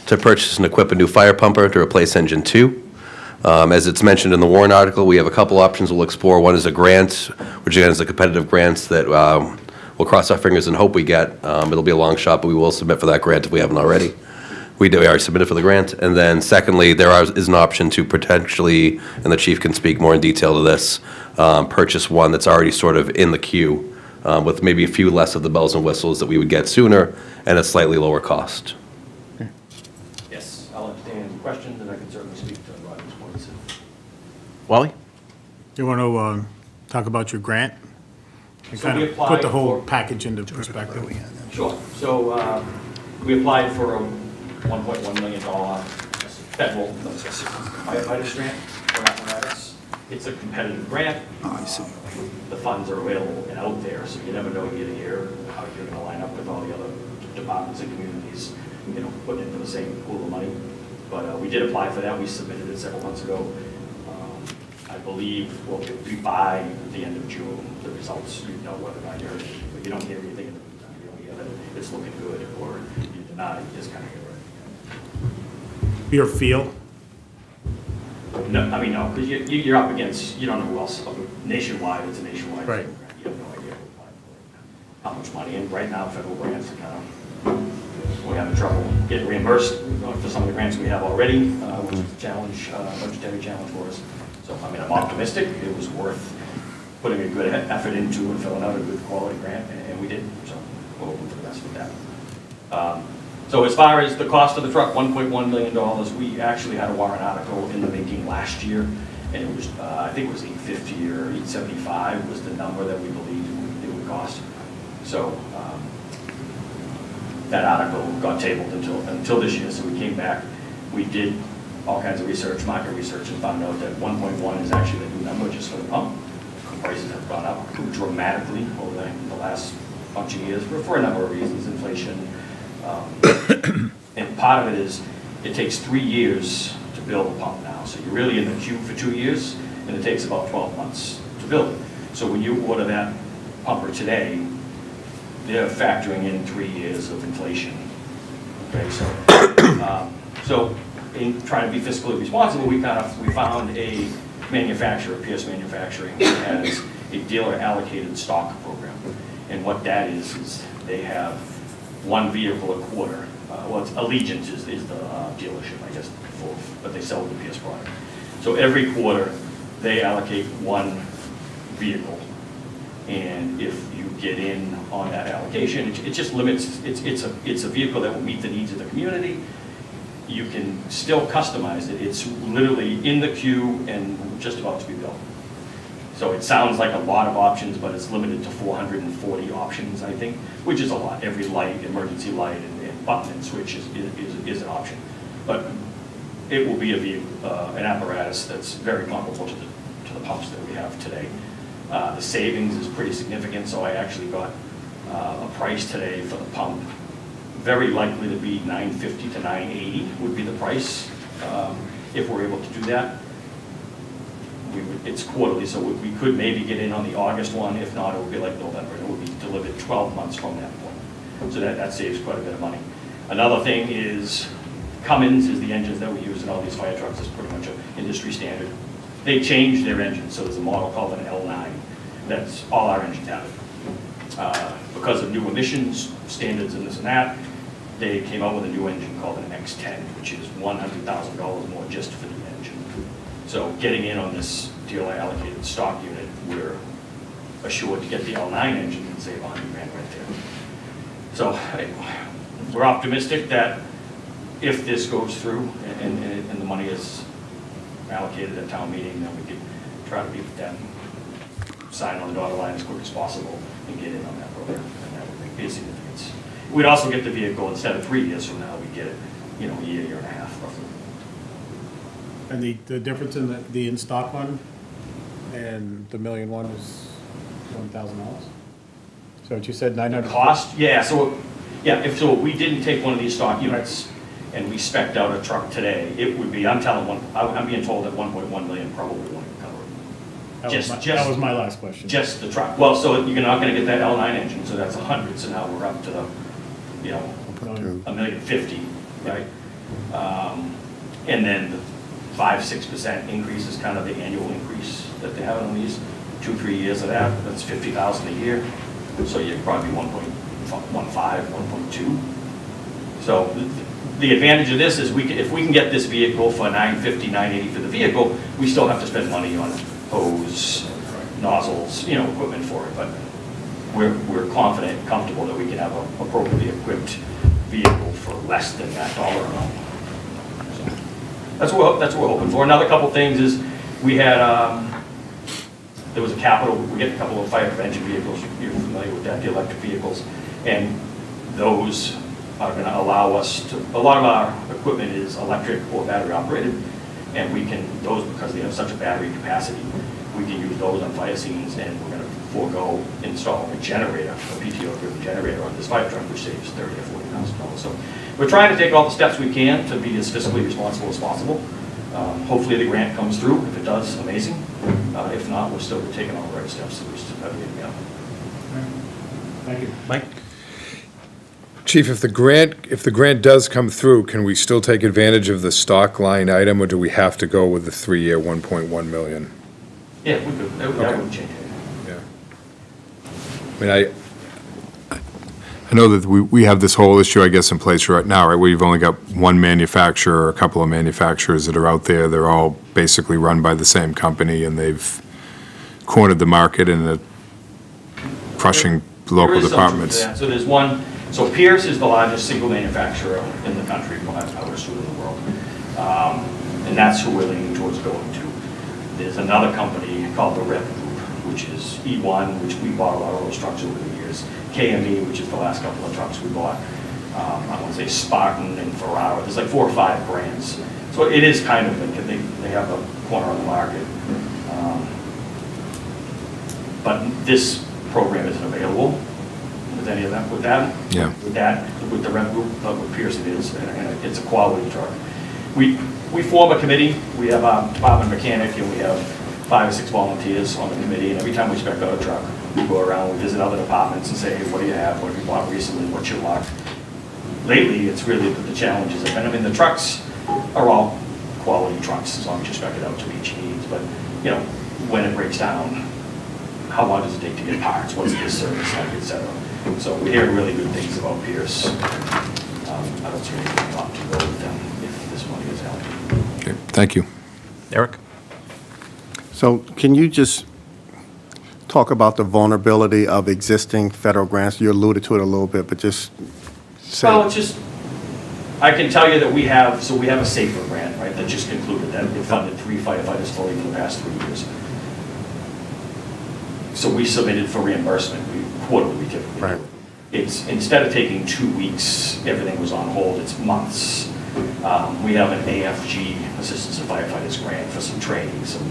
to purchase and equip a new fire pumper to replace Engine 2. As it's mentioned in the warrant article, we have a couple options we'll explore. One is a grant, which again is a competitive grant that we'll cross our fingers and hope we get. It'll be a long shot, but we will submit for that grant if we haven't already. We already submitted for the grant. And then secondly, is an option to potentially, and the chief can speak more in detail to this, purchase one that's already sort of in the queue with maybe a few less of the bells and whistles that we would get sooner and a slightly lower cost. Yes, I'll entertain questions, and I can certainly speak to Roger's points. Wally? You want to talk about your grant? And So kind we of applied put the whole for- package into perspective. Sure. So we applied for a $1.1 million federal firefighters grant for apparatus. It's a competitive grant. The funds are available and out there, so you never know year to year how you're going to line up with all the other departments and communities, putting in for the same pool of money. But we did apply for that. We submitted it several months ago. I believe, well, it'll be by the end of June, the results, you know whether or not you're, but you don't hear anything in the meantime. You don't hear that it's looking good or you deny, you just kind of hear it. Your feel? No, I mean, no, because you're up against, you don't know who else, nationwide, it's a nationwide Right. thing. You have no idea who applied for how much money, and right now, federal grants are kind of, we're having trouble getting reimbursed for some of the grants we have already, which is a challenge, budgetary challenge for us. So, I mean, I'm optimistic, it was worth putting a good effort into and filling out a good quality grant, and we did, so we're hoping for the best with that. So as far as the cost of the truck, $1.1 million, we actually had a warrant article in the making last year, and it was, I think it was $850 or $875 was the number that we believed it would cost. So that article got tabled until this year, so we came back, we did all kinds of research, market research, and found out that 1.1 is actually the new number just for the pump. Prices have gone up dramatically over the last bunch of years for a number of reasons, inflation. And part of it is, it takes 3 years to build a pump now. So you're really in the queue for 2 years, and it takes about 12 months to build it. So when you order that pumper today, they're factoring in 3 years of inflation. Okay, so in trying to be fiscally responsible, we found a manufacturer, Pierce Manufacturing, that has a dealer allocated stock program. And what that is they have one vehicle a quarter. Well, it's Allegiant is the dealership, I guess, but they sell the Pierce product. So every quarter, they allocate one vehicle. And if you get in on that allocation, it just limits, it's a vehicle that will meet the needs of the community. You can still customize it. It's literally in the queue and just about to be built. So it sounds like a lot of options, but it's limited to 440 options, I think, which is a lot. Every light, emergency light, and button and switch is an option. But it will be an apparatus that's very comparable to the pumps that we have today. The savings is pretty significant, so I actually got a price today for the pump. Very likely to be $950 to $980 would be the price if we're able to do that. It's quarterly, so we could maybe get in on the August one. If not, it would be like November. It would be delivered 12 months from that point. So that saves quite a bit of money. Another thing is Cummins is the engines that we use in all these fire trucks. It's pretty much an industry standard. They changed their engines, so there's a model called an L9. That's all our engines have it. Because of new emissions standards and this and that, they came out with a new engine called an X10, which is $100,000 more just for the engine. So getting in on this dealer allocated stock unit, we're assured to get the L9 engine and save $100,000 right there. So we're optimistic that if this goes through and the money is allocated at town meeting, then we can try to beat them, sign on the dotted line as quick as possible and get in on that program, and that would be a significance. We'd also get the vehicle instead of 3 years from now, we'd get it, a year and a half roughly. And the difference in the in-stock one and the $1 million one is $1,000? So what you said, 900? Cost? Yeah, so we didn't take one of these stock units and we spec'd out a truck today, it would be, I'm being told that 1.1 million probably won't cover it. That was my last question. Just the truck. Well, so you're not gonna get that L9 engine, so that's 100, so now we're up to the, $1,050,000, right? And then the 5-6% increase is kind of the annual increase that they have on these. 2-3 years of that's $50,000 a year. So you're probably 1.15, 1.2. So the advantage of this is if we can get this vehicle for $950, $980 for the vehicle, we still have to spend money on hose, nozzles, equipment for it. But we're confident and comfortable that we can have an appropriately equipped vehicle for less than that dollar amount. So that's what we're hoping for. Another couple things is we had there was a capital. We get a couple of fire prevention vehicles. You're familiar with that, the electric vehicles, and those are going to allow us to. A lot of our equipment is electric or battery operated, and we can because they have such a battery capacity, we can use those on fire scenes, and we're going to forego installing a generator, a PTO-driven generator on this fire truck, which saves $30,000 or $40,000. So we're trying to take all the steps we can to be as fiscally responsible as possible. Hopefully the grant comes through. If it does, amazing. If not, we're still taking all the right steps that we still have to get. Thank you. Mike? Chief, if the grant does come through, can we still take advantage of the stock line item, or do we have to go with the 3-year, $1.1 million? Yeah, we could. That wouldn't change anything. Yeah. I mean, I know that we have this whole issue, I guess, in place right now, right, where you've only got one manufacturer, or a couple of manufacturers that are out there. They're all basically run by the same company, and they've cornered the market and are crushing local There is some truth to departments. that. So there's one, so Pierce is the largest single manufacturer in the country, well, I would assume in the world. And that's who we're leaning towards going to. There's another company called the Rev Group, which is E1, which we bought a lot of those trucks over the years. KME, which is the last couple of trucks we bought. I want to say Spartan and Ferrara. There's like 4 or 5 brands. So it is kind of, like they have a corner on the market. But this program isn't available with any of that, with that. Yeah. With the Rev Group, but with Pierce it is, and it's a quality truck. We form a committee. We have a department mechanic, and we have 5 or 6 volunteers on the committee, and every time we spec out a truck, we go around, we visit other departments and say, hey, what do you have? What have you bought recently? What's your luck? Lately, it's really the challenges. And I mean, the trucks are all quality trucks, as long as you spec it out to each needs. But, you know, when it breaks down, how long does it take to get parts? What's the service like, et cetera? So we hear really good things about Pierce. I don't see anything not to go with them if this money is allocated. Okay, thank you. Eric? So can you just talk about the vulnerability of existing federal grants? You alluded to it a little bit, but just say. Well, it's just, I can tell you that we have a SAFER grant, right, that just concluded, that it funded 3 firefighters fully for the past 3 years. So we submitted for reimbursement, quarterly we typically do. Right. It's, instead of taking 2 weeks, everything was on hold, it's months. We have an AFG, Assistance to Firefighters grant, for some training, some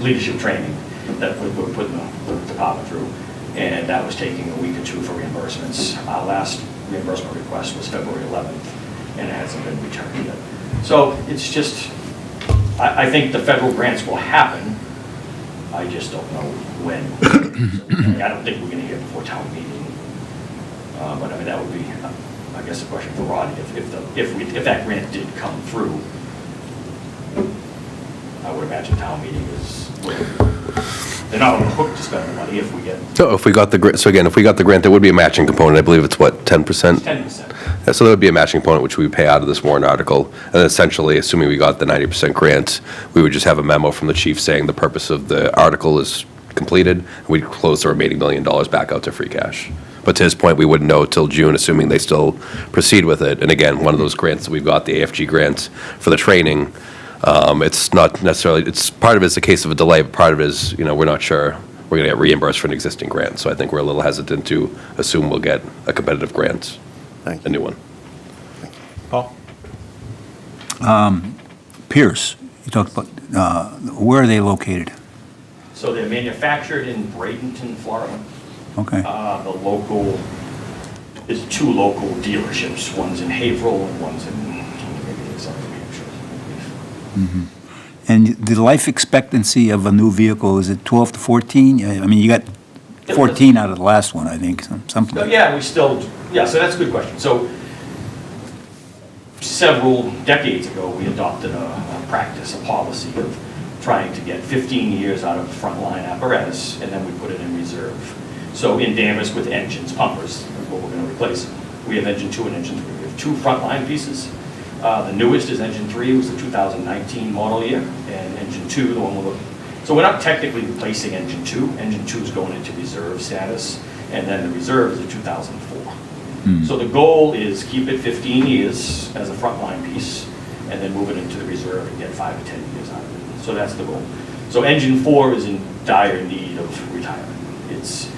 leadership training that we're putting the department through. And that was taking a week or 2 for reimbursements. Our last reimbursement request was February 11th, and it hasn't been returned yet. So it's just, I think the federal grants will happen. I just don't know when. So, I don't think we're going to hear before town meeting. But I mean, that would be, I guess, a question for Rodney. If that grant did come through, I would imagine town meeting is, they're not on the hook to spend the money if we get. So if we got the grant, so again, if we got the grant, there would be a matching component. I believe it's what, 10%? 10%. Yeah, so there would be a matching component which we would pay out of this warrant article. And essentially, assuming we got the 90% grant, we would just have a memo from the chief saying the purpose of the article is completed, and we'd close the remaining $1 million back out to free cash. But to his point, we wouldn't know till June, assuming they still proceed with it. And again, one of those grants that we've got, the AFG grant for the training, it's not necessarily, it's part of it's a case of a delay, but part of it is, you know, we're not sure we're going to get reimbursed for an existing grant. So I think we're a little hesitant to assume we'll get a competitive grant, Thank a you. new one. Paul? Pierce, you talked about, where are they located? So they're manufactured in Bradenton, Florida. Okay. The local, there's 2 local dealerships. One's in Haverhill and one's in maybe Southern New Hampshire, I believe. And the life expectancy of a new vehicle, is it 12 to 14? I mean, you got 14 out of the last one, I think, something So, like that. yeah, we still, yeah, so that's a good question. So several decades ago, we adopted a practice, a policy of trying to get 15 years out of frontline apparatus, and then we put it in reserve. So in Danvers with engines, pumpers, that's what we're going to replace. We have engine 2 and engine 3. We have 2 frontline pieces. The newest is engine 3, it was the 2019 model year, and engine 2, the one we're looking. So we're not technically replacing engine 2. Engine 2 is going into reserve status, and then the reserve is a 2004. So the goal is keep it 15 years as a frontline piece, and then move it into the reserve and get 5 to 10 years out of it. So that's the goal. So engine 4 is in dire need of retirement. It's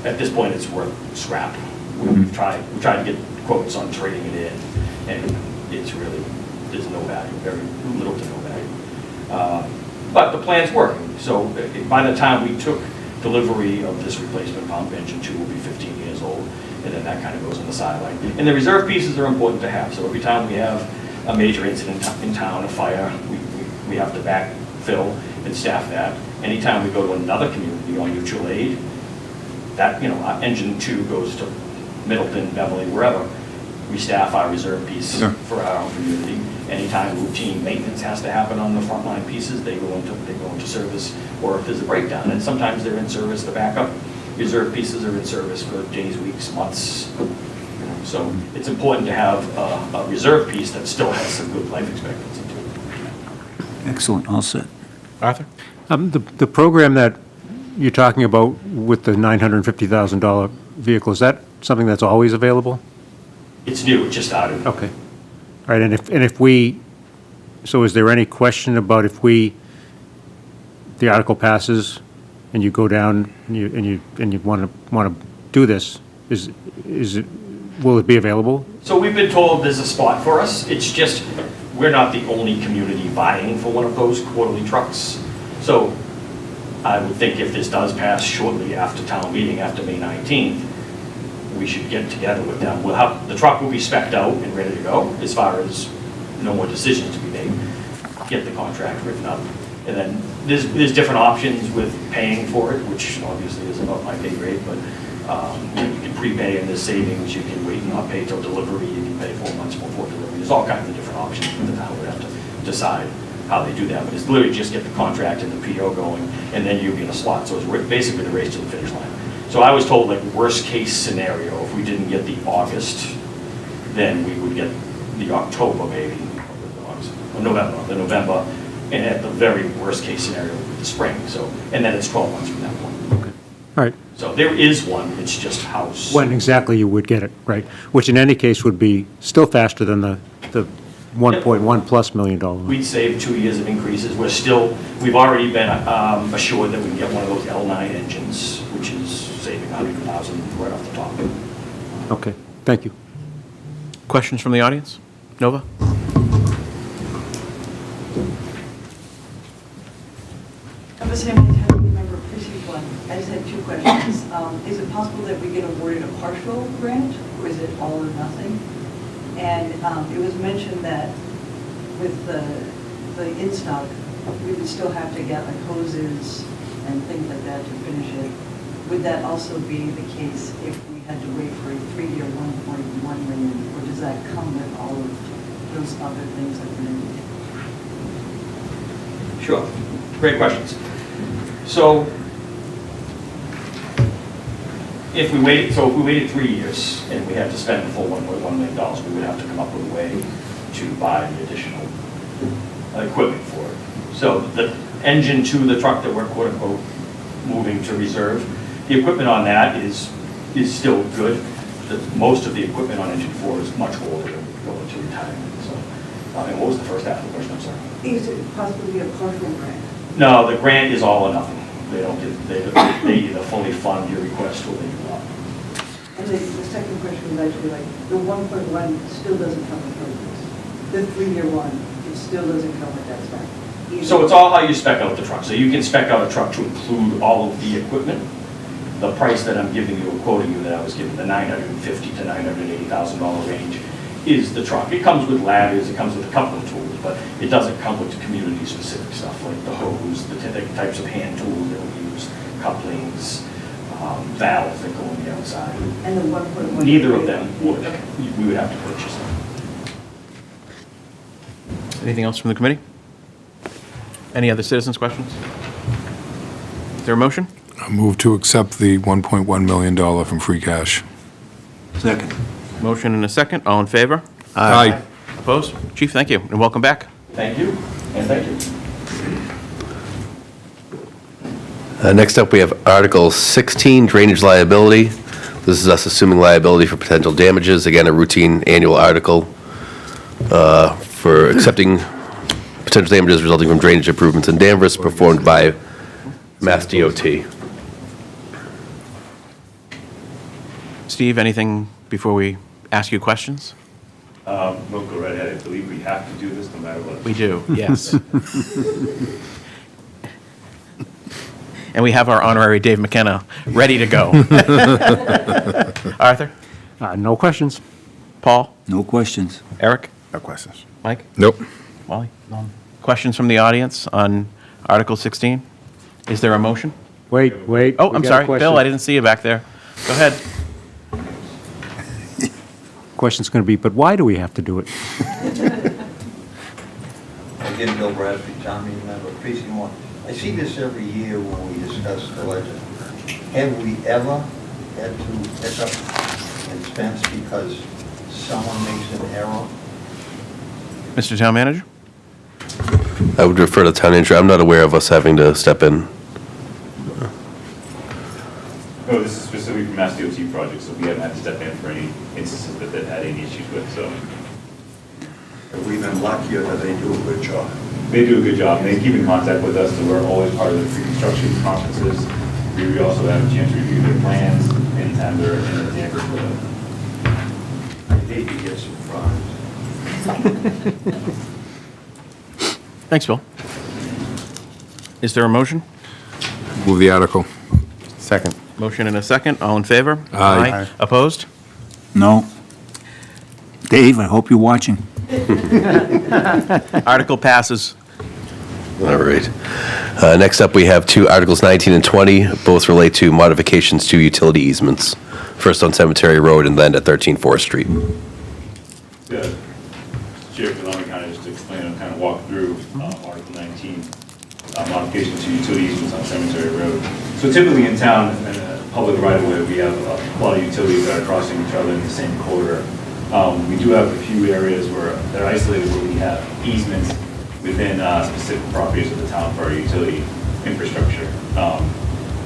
at this point it's worth scrap. We've tried to get quotes on trading it in, and it's really, there's no value, very little to no value. But the plan's working. So by the time we took delivery of this replacement pump, engine 2 will be 15 years old, and then that kind of goes on the sideline. And the reserve pieces are important to have. So every time we have a major incident in town, a fire, we have to backfill and staff that. Anytime we go to another community on mutual aid, that, you know, engine 2 goes to Middleton, Beverly, wherever. We staff our reserve piece for our own community. Anytime routine maintenance has to happen on the frontline pieces, they go into service, or if there's a breakdown. And sometimes they're in service, the backup reserve pieces are in service for days, weeks, months. You know, so it's important to have a reserve piece that still has some good life expectancy to it. Excellent, all set. Arthur? The program that you're talking about with the $950,000 vehicle, is that something that's always available? It's new, it just started. Okay. All right, and if we, so is there any question about if the article passes and you go down and you want to do this, will it be available? So we've been told there's a spot for us. It's just, we're not the only community vying for one of those quarterly trucks. So I would think if this does pass shortly after town meeting, after May 19th, we should get together with them. The truck will be spec'd out and ready to go, as far as no more decisions to be made. Get the contract written up. And then there's different options with paying for it, which obviously is about my pay grade, but you can prepay and there's savings. You can wait and not pay till delivery. You can pay 4 months before delivery. There's all kinds of different options, but the town would have to decide how they do that. But it's literally just get the contract and the PO going, and then you'll be in a slot. So it's basically the race to the finish line. So I was told, like, worst case scenario, if we didn't get the August, then we would get the October maybe, or November, and at the very worst case scenario, the spring. So, and then it's 12 months from that point. Okay. All right. So there is one, it's just how soon. When exactly you would get it, right? Which in any case would be still faster than the 1.1 plus million dollar. We'd save 2 years of increases. We've already been assured that we can get one of those L9 engines, which is saving $100,000 right off the top. Okay, thank you. Questions from the audience? Nova? I'm a Samuel County member of Precinct 1. I just had 2 questions. Is it possible that we get awarded a partial grant, or is it all or nothing? And it was mentioned that with the in-stock, we would still have to get like hoses and things like that to finish it. Would that also be the case if we had to wait for a 3-year 1.1 million, or does that come with all of those other things that we're going to do? Sure. Great questions. So if we waited 3 years and we had to spend the full $1.1 million, we would have to come up with a way to buy the additional equipment for it. So the engine to the truck that we're quote unquote moving to reserve, the equipment on that is still good. Most of the equipment on engine 4 is much older and going to retirement. So, and what was the first half of the question? I'm sorry. Is it possibly a partial grant? No, the grant is all or nothing. They don't get, they either fully fund your request or they do not. And the second question was actually like, the 1.1 still doesn't come with this. The 3-year one, it still doesn't come with that spec. So it's all how you spec out the truck. So you can spec out a truck to include all of the equipment. The price that I'm giving you, or quoting you that I was given, the $950,000 to $980,000 range, is the truck. It comes with ladders, it comes with a couple of tools, but it doesn't come with community-specific stuff like the hose, the types of hand tools that we use, couplings, valves that go on the outside. And the 1.1? Neither of them would. We would have to purchase them. Anything else from the committee? Any other citizens' questions? Is there a motion? I move to accept the $1.1 million from free cash. Second. Motion and a second. All in favor? Aye. Opposed? Chief, thank you, and welcome back. Thank you, and thank you. Next up, we have Article 16, Drainage Liability. This is us assuming liability for potential damages. Again, a routine annual article for accepting potential damages resulting from drainage improvements in Danvers performed by Mass DOT. Steve, anything before we ask you questions? No, go right ahead. I believe we have to do this no matter what. We do, yes. And we have our honorary Dave McKenna ready to go. Arthur? No questions. Paul? No questions. Eric? No questions. Mike? Nope. Wally? None. Questions from the audience on Article 16? Is there a motion? Wait. Oh, we I'm got a sorry, question. Bill, I didn't see you back there. Go ahead. Question's going to be, but why do we have to do it? Again, Bill Bradford, town meeting member, Precinct 1. I see this every year when we discuss the budget. Have we ever had to pick up expense because someone makes an error? Mr. Town Manager? I would refer to town manager. I'm not aware of us having to step in. No, this is specifically for Mass DOT projects, so we haven't had to step in for any instances that they've had any issues with, so. We've been luckier that they do a good job. They do a good job, and they keep in contact with us, so we're always part of the pre-construction conferences. We also have a chance to review their plans anytime they're in the Danvers with them. I hate to get surprised. Thanks, Bill. Is there a motion? Move the article. Second. Motion and a second. All in favor? Aye. Opposed? No. Dave, I hope you're watching. Article passes. All right. Next up, we have two Articles 19 and 20. Both relate to modifications to utility easements. First on Cemetery Road and then at 13 Forest Street. Yeah. Chair, if you allow me kind of just to explain and kind of walk through Article 19, modification to utility easements on Cemetery Road. So typically in town, in a public right-of-way, we have a lot of utilities that are crossing each other in the same corridor. We do have a few areas where they're isolated, where we have easements within specific properties of the town for our utility infrastructure.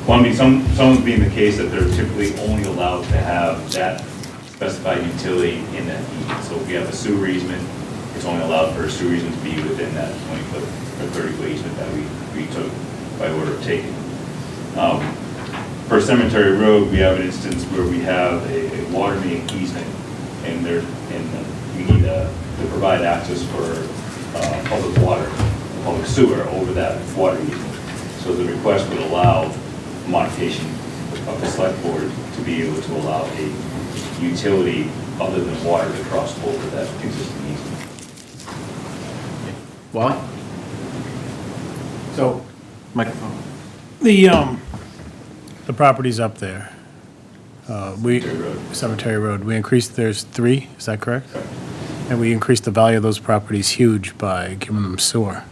One being, some being the case that they're typically only allowed to have that specified utility in that easement. So if we have a sewer easement, it's only allowed for a sewer easement to be within that 20-foot or 30-foot easement that we took by order of taking. For Cemetery Road, we have an instance where we have a water main easement, and we need to provide access for public water, public sewer over that water easement. So the request would allow modification of the select board to be able to allow a utility other than water to cross over that existing easement. Wally? So, Microphone. the properties up there, Cemetery Road. Cemetery Road, we increased, there's 3, is that correct? And we increased the value of those properties huge by giving them sewer.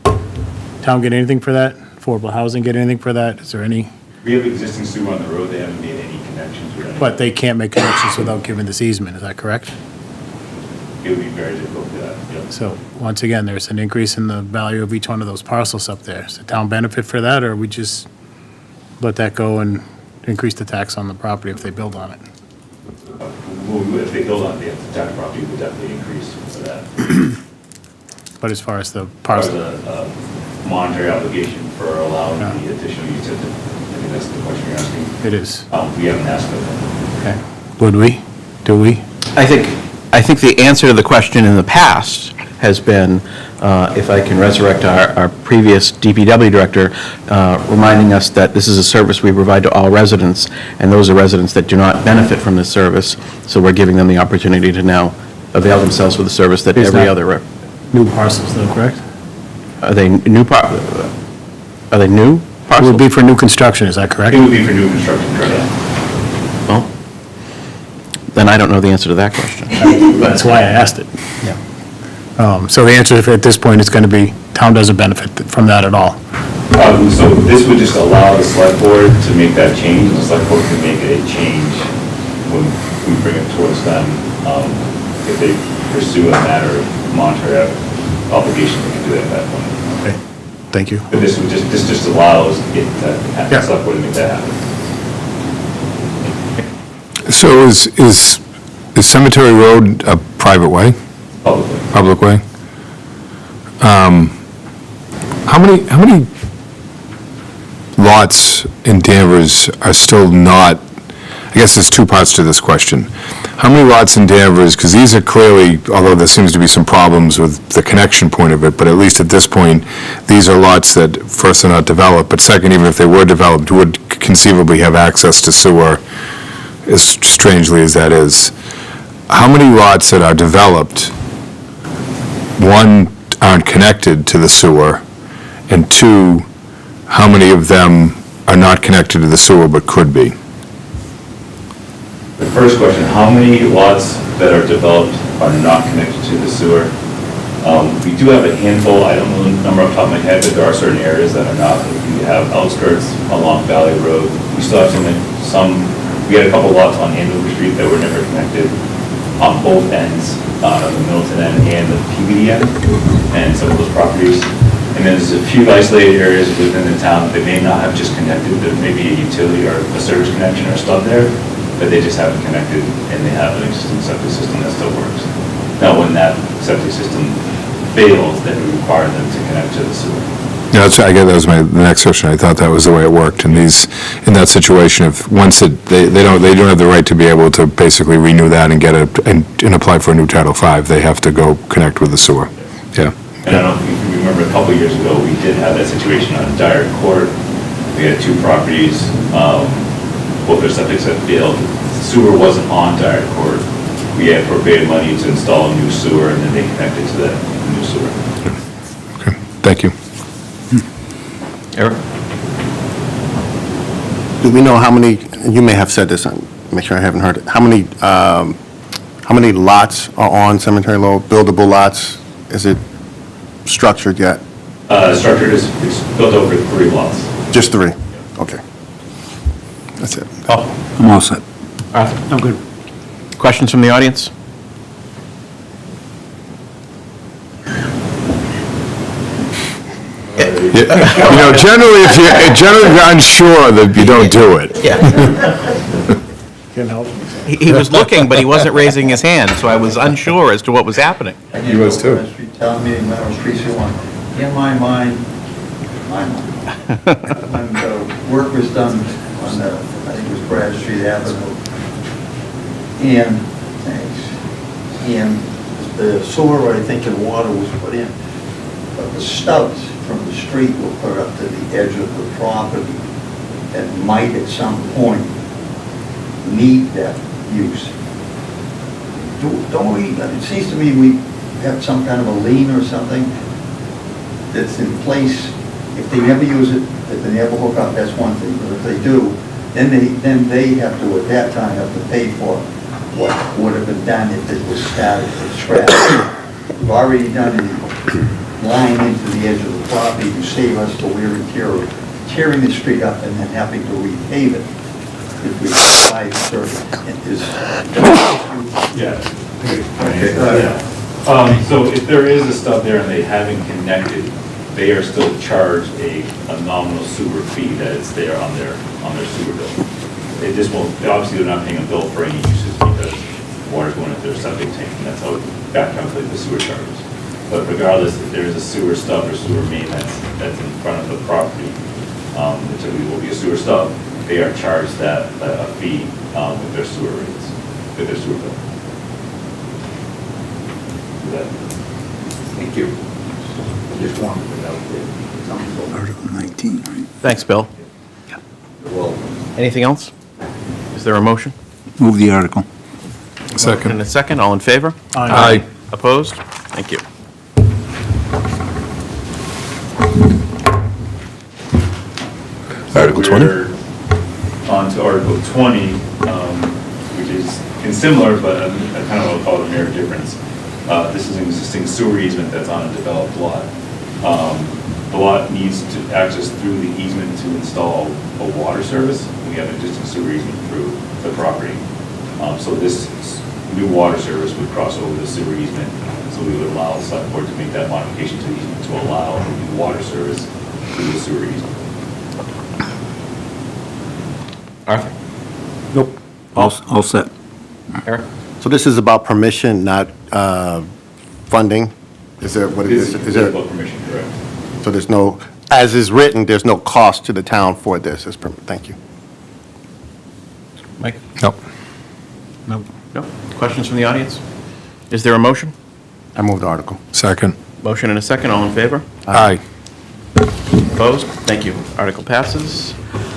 Town get anything for that? Affordable housing get anything for that? Is there any? We have existing sewer on the road, they haven't made any connections with any. But they can't make connections without giving this easement, is that correct? It would be very difficult to do that, yep. So, once again, there's an increase in the value of each one of those parcels up there. Does the town benefit for that, or we just let that go and increase the tax on the property if they build on it? If they build on the tax property, would definitely increase for that. But as far as the Part of parcel, the monetary obligation for allowing the additional utility, I think that's the question you're asking. it is. We haven't asked for that. Okay. Would we? Do we? I think the answer to the question in the past has been, if I can resurrect our previous DPW director, reminding us that this is a service we provide to all residents, and those are residents that do not benefit from this service, so we're giving them the opportunity to now avail themselves with the service that Is every that- other, New parcels though, correct? are they new parcels? It would be for new construction, is that correct? It would be for new construction, correct? Well, then I don't know the answer to that question. That's why I asked it. Yeah. So the answer at this point is going to be, town doesn't benefit from that at all. So this would just allow the select board to make that change, and the select board can make a change when we bring it towards them. If they pursue a matter of monetary obligation, they can do it at that point. Okay, thank you. But this just allows it to have the Yeah. select board to make that happen. So is Cemetery Road a private way, Publicly. public way? How many lots in Danvers are still not, I guess there's two parts to this question. How many lots in Danvers, because these are clearly, although there seems to be some problems with the connection point of it, but at least at this point, these are lots that, first, are not developed, but second, even if they were developed, would conceivably have access to sewer, as strangely as that is. How many lots that are developed, one, aren't connected to the sewer, and two, how many of them are not connected to the sewer but could be? The first question, how many lots that are developed are not connected to the sewer? We do have a handful, I don't know the number off the top of my head, but there are certain areas that are not. We have outskirts along Valley Road. We still have we had a couple lots on Andover Street that were never connected on both ends, the Middleton end and the PBD end, and some of those properties. And there's a few isolated areas within the town that may not have just connected, there may be a utility or a service connection or stuff there, but they just haven't connected and they have an existing septic system that still works. Now, when that septic system fails, then we require them to connect to the sewer. Yeah, I guess that was the next question. I thought that was the way it worked. In that situation, if once they don't have the right to be able to basically renew that and get and apply for a new Title V, they have to go connect with the sewer. Yeah. And I don't know if you remember, a couple of years ago, we did have that situation on Dyer Court. We had two properties, both their septics had failed. Sewer wasn't on Dyer Court. We had appropriated money to install a new sewer, and then they connected to that new sewer. Okay. Thank you. Eric? Do we know how many, and you may have said this, make sure I haven't heard it, how many lots are on Cemetery Road, buildable lots? Is it structured yet? Structured is, it's built over 3 lots. Just 3? Okay. That's it. I'm all set. Arthur? I'm good. Questions from the audience? Generally, if you're unsure, that you don't do it. Can't help. He was looking, but he wasn't raising his hand, so I was unsure as to what was happening. He was too. Town meeting, when I was precinct 1, in my mind, when the work was done on the, I think it was Brad Street Avenue, and, the sewer, I think, and water was put in, but the stubs from the street were put up to the edge of the property that might at some point need that use. Don't we, it seems to me we have some kind of a lien or something that's in place. If they never use it, if they never hook up, that's one thing, but if they do, then they have to, at that time, have to pay for what would have been done if it was started from scratch. We've already done the line into the edge of the property to save us the wear and tear of tearing the street up and then having to repave it if we apply certain, Yeah. Okay. So if there is a stub there and they haven't connected, they are still charged a nominal sewer fee that is there on their sewer bill. They just won't, obviously they're not paying a bill for any uses because water's going into their septic tank, and that's how that calculates the sewer charges. But regardless, if there is a sewer stub or sewer main that's in front of the property, it typically will be a sewer stub, they are charged that a fee with their sewer rates, with their sewer bill. Thank you. Just wanted to know. Article 19, right? Thanks, Bill. Well, Anything else? Is there a motion? Move the article. Motion Second. and a second, all in favor? Aye. Opposed? Thank you. Article 20? We're on to Article 20, which is similar, but I kind of want to call it a mirror difference. This is an existing sewer easement that's on a developed lot. The lot needs to access through the easement to install a water service. We have an existing sewer easement through the property. So this new water service would cross over the sewer easement. So we would allow the select board to make that modification to the easement to allow a new water service through the sewer easement. Arthur? Nope. All set. Eric? So this is about permission, not funding? Is there, what This is, is is there, about permission, correct? so there's no, as is written, there's no cost to the town for this, thank you. Mike? Nope. No. Questions from the audience? Is there a motion? I move the article. Second. Motion and a second, all in favor? Aye. Opposed? Thank you. Article passes.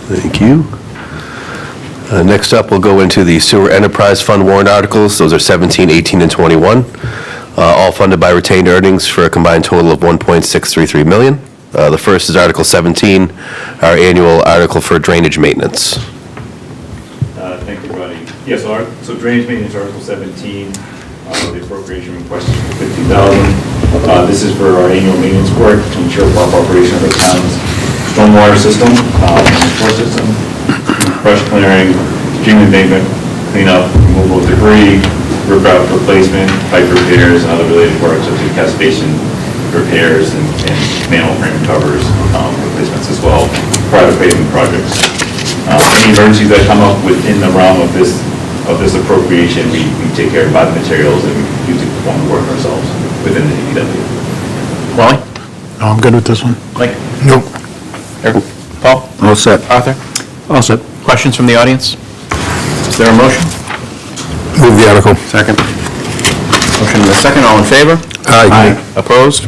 Thank you. Next up, we'll go into the Sewer Enterprise Fund warrant articles. Those are 17, 18, and 21, all funded by retained earnings for a combined total of $1.633 million. The first is Article 17, our annual article for drainage maintenance. Thank you, Rodney. Yeah, so drainage maintenance, Article 17, the appropriation request is for $50,000. This is for our annual maintenance work to ensure proper operation of the town's stormwater system, sewer system, brush clearing, stream embankment cleanup, removal of debris, riprap replacement, pipe repairs, and other related work such as catch basin repairs and manhole frame covers, replacements as well, private paving projects. Any emergencies that come up within the realm of this appropriation, we take care of by the materials and we use to perform the work ourselves within the DPW. Wally? Oh, I'm good with this one. Mike? Nope. Eric? Paul? All set. Arthur? All set. Questions from the audience? Is there a motion? Move the article. Second. Motion and a second, all in favor? Aye. Opposed?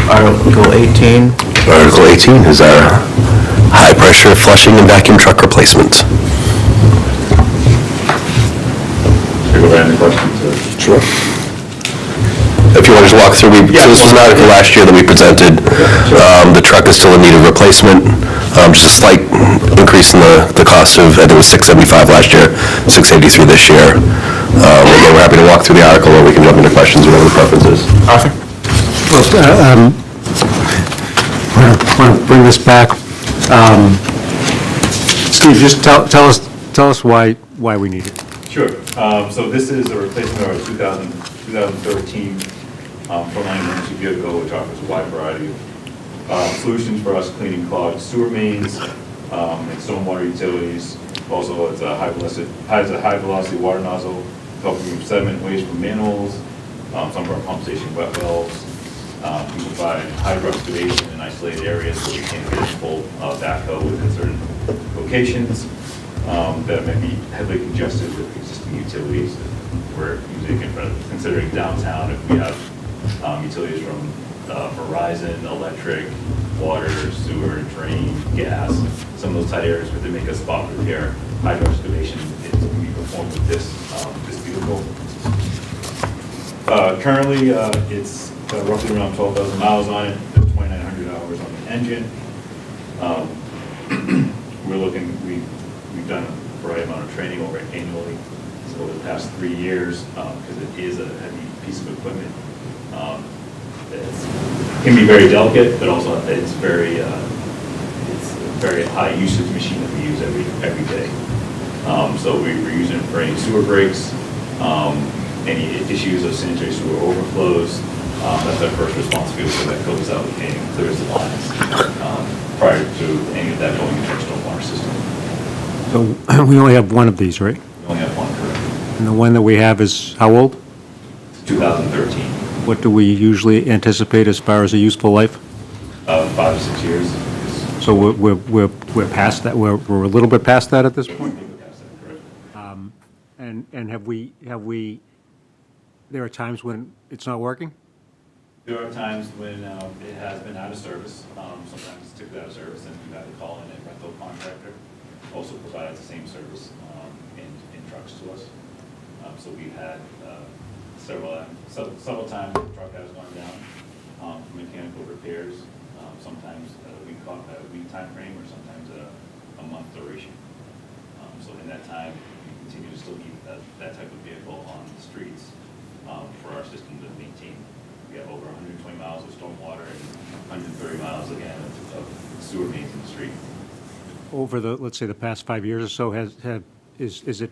Article 18. Article 18 is our high-pressure flushing and vacuum truck replacement. Should we go around the questions? Sure. If you want to just walk through, so this was an article last year that we presented. The truck is still in need of replacement. Just a slight increase in the cost of, I think it was $675 last year, $683 this year. Again, we're happy to walk through the article, or we can jump into questions, whatever the preference is. Arthur? Well, want to bring this back. Steve, just tell us why we need it. Sure. So this is a replacement of our 2013 frontline emergency vehicle, which offers a wide variety of solutions for us cleaning clogged sewer mains and stormwater utilities. Also, it's a has a high velocity water nozzle, helps remove sediment waste from manholes, some of our pump station wet wells. We provide hydro excavation in isolated areas where we can't get full backhoe within certain locations that may be heavily congested with existing utilities. We're using, considering downtown, if we have utilities from Verizon, electric, water, sewer, drain, gas, some of those tight areas where they make a spot repair, hydro excavation can be performed with this vehicle. Currently, it's got roughly around 12,000 miles on it, 2,900 hours on the engine. We've done a variety amount of training over it annually. So over the past 3 years, because it is a heavy piece of equipment, it can be very delicate, but also it's a very high usage machine that we use every day. So we're using it for any sewer breaks, any issues of sanitary sewer overflows. That's our first response vehicle, so that goes out and clears the lines prior to any of that going into our stormwater system. So we only have one of these, right? We only have one current. And the one that we have is how old? 2013, What do we usually anticipate as far as a useful life? 5 to 6 years. So we're past that, we're a little bit past that at this point? And have we, there are times when it's not working? There are times when it has been out of service. Sometimes it's taken out of service and we've had to call in a rental contractor. Also provides the same service in trucks to us. So we've had several times the truck has gone down for mechanical repairs. Sometimes a week time frame or sometimes a month duration. So in that time, we continue to still keep that type of vehicle on the streets for our system to maintain. We have over 120 miles of stormwater and 130 miles again of sewer mains in the street. Over the, let's say, the past 5 years or so, is it,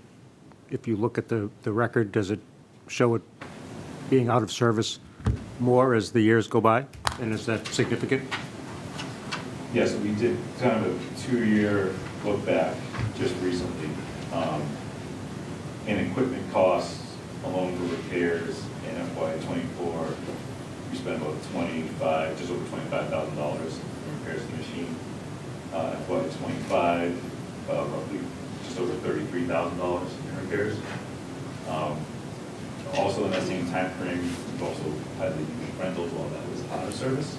if you look at the record, does it show it being out of service more as the years go by? And is that significant? Yes, we did kind of a 2-year look back just recently. And equipment costs along with repairs in FY24, we spent about just over $25,000 in repairs to the machine. FY25, roughly just over $33,000 in repairs. Also in that same time frame, we've also had the unit rentals while that was out of service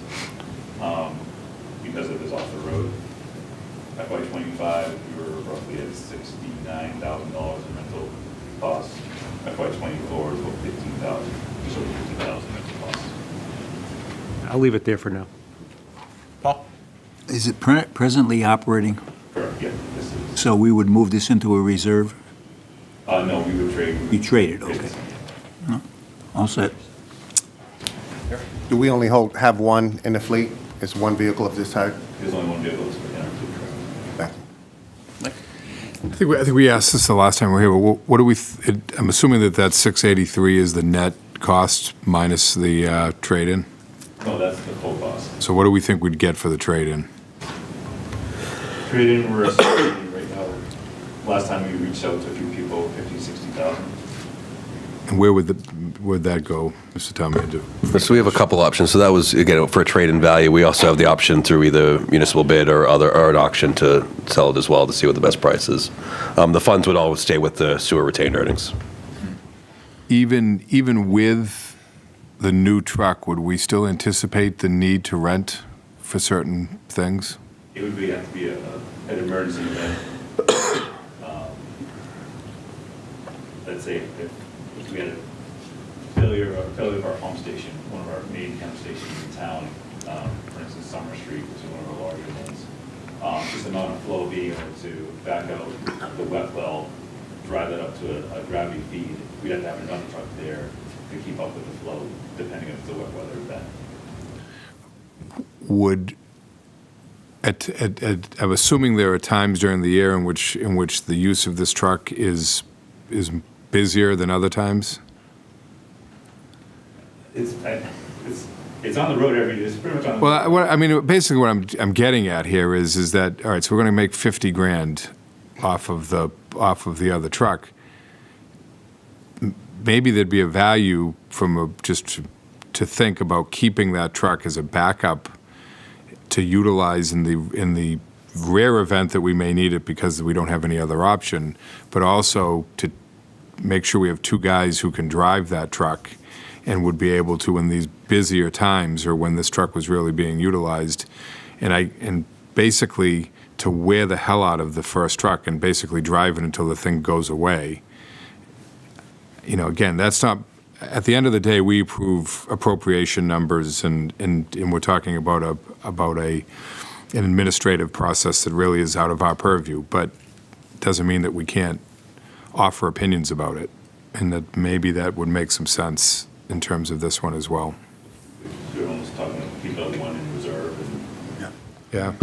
because it was off the road. FY25, we were roughly at $69,000 in rental costs. FY24 is about $15,000, just over $15,000 rental costs. I'll leave it there for now. Paul? Is it presently operating? Correct, yeah, this is. So we would move this into a reserve? No, we would trade. You trade it, okay. No, all set. Do we only have one in the fleet? Is one vehicle of this type? There's only one vehicle that's in our fleet truck. Thank you. I think we asked this the last time we were here, but what do we, I'm assuming that 683 is the net cost minus the trade-in? No, that's the full cost. So what do we think we'd get for the trade-in? Trade-in, we're estimating right now, last time we reached out to a few people, 50, 60,000. And where would that go, Mr. Town Manager? So we have a couple options. So that was, again, for a trade-in value. We also have the option through either municipal bid or an auction to sell it as well to see what the best price is. The funds would always stay with the sewer retained earnings. Even with the new truck, would we still anticipate the need to rent for certain things? It would have to be an emergency event. Let's say if we had a failure of our pump station, one of our main pump stations in town, for instance, Summer Street, which is one of our larger ones, just the amount of flow being able to back out the wet well, drive that up to a gravity feed, we'd have to have another truck there to keep up with the flow, depending if it's a wet weather event. I'm assuming there are times during the year in which the use of this truck is busier than other times? It's on the road every day. It's pretty much on the Well, basically what I'm getting at here is that, all right, so we're going to make 50 grand off of the other truck. Maybe there'd be a value just to think about keeping that truck as a backup to utilize in the rare event that we may need it because we don't have any other option, but also to make sure we have two guys who can drive that truck and would be able to in these busier times or when this truck was really being utilized, and basically to wear the hell out of the first truck and basically drive it until the thing goes away. Again, that's not, at the end of the day, we approve appropriation numbers and we're talking about an administrative process that really is out of our purview, but it doesn't mean that we can't offer opinions about it, and that maybe that would make some sense in terms of this one as well. We're almost talking about keep the one in reserve. Yeah.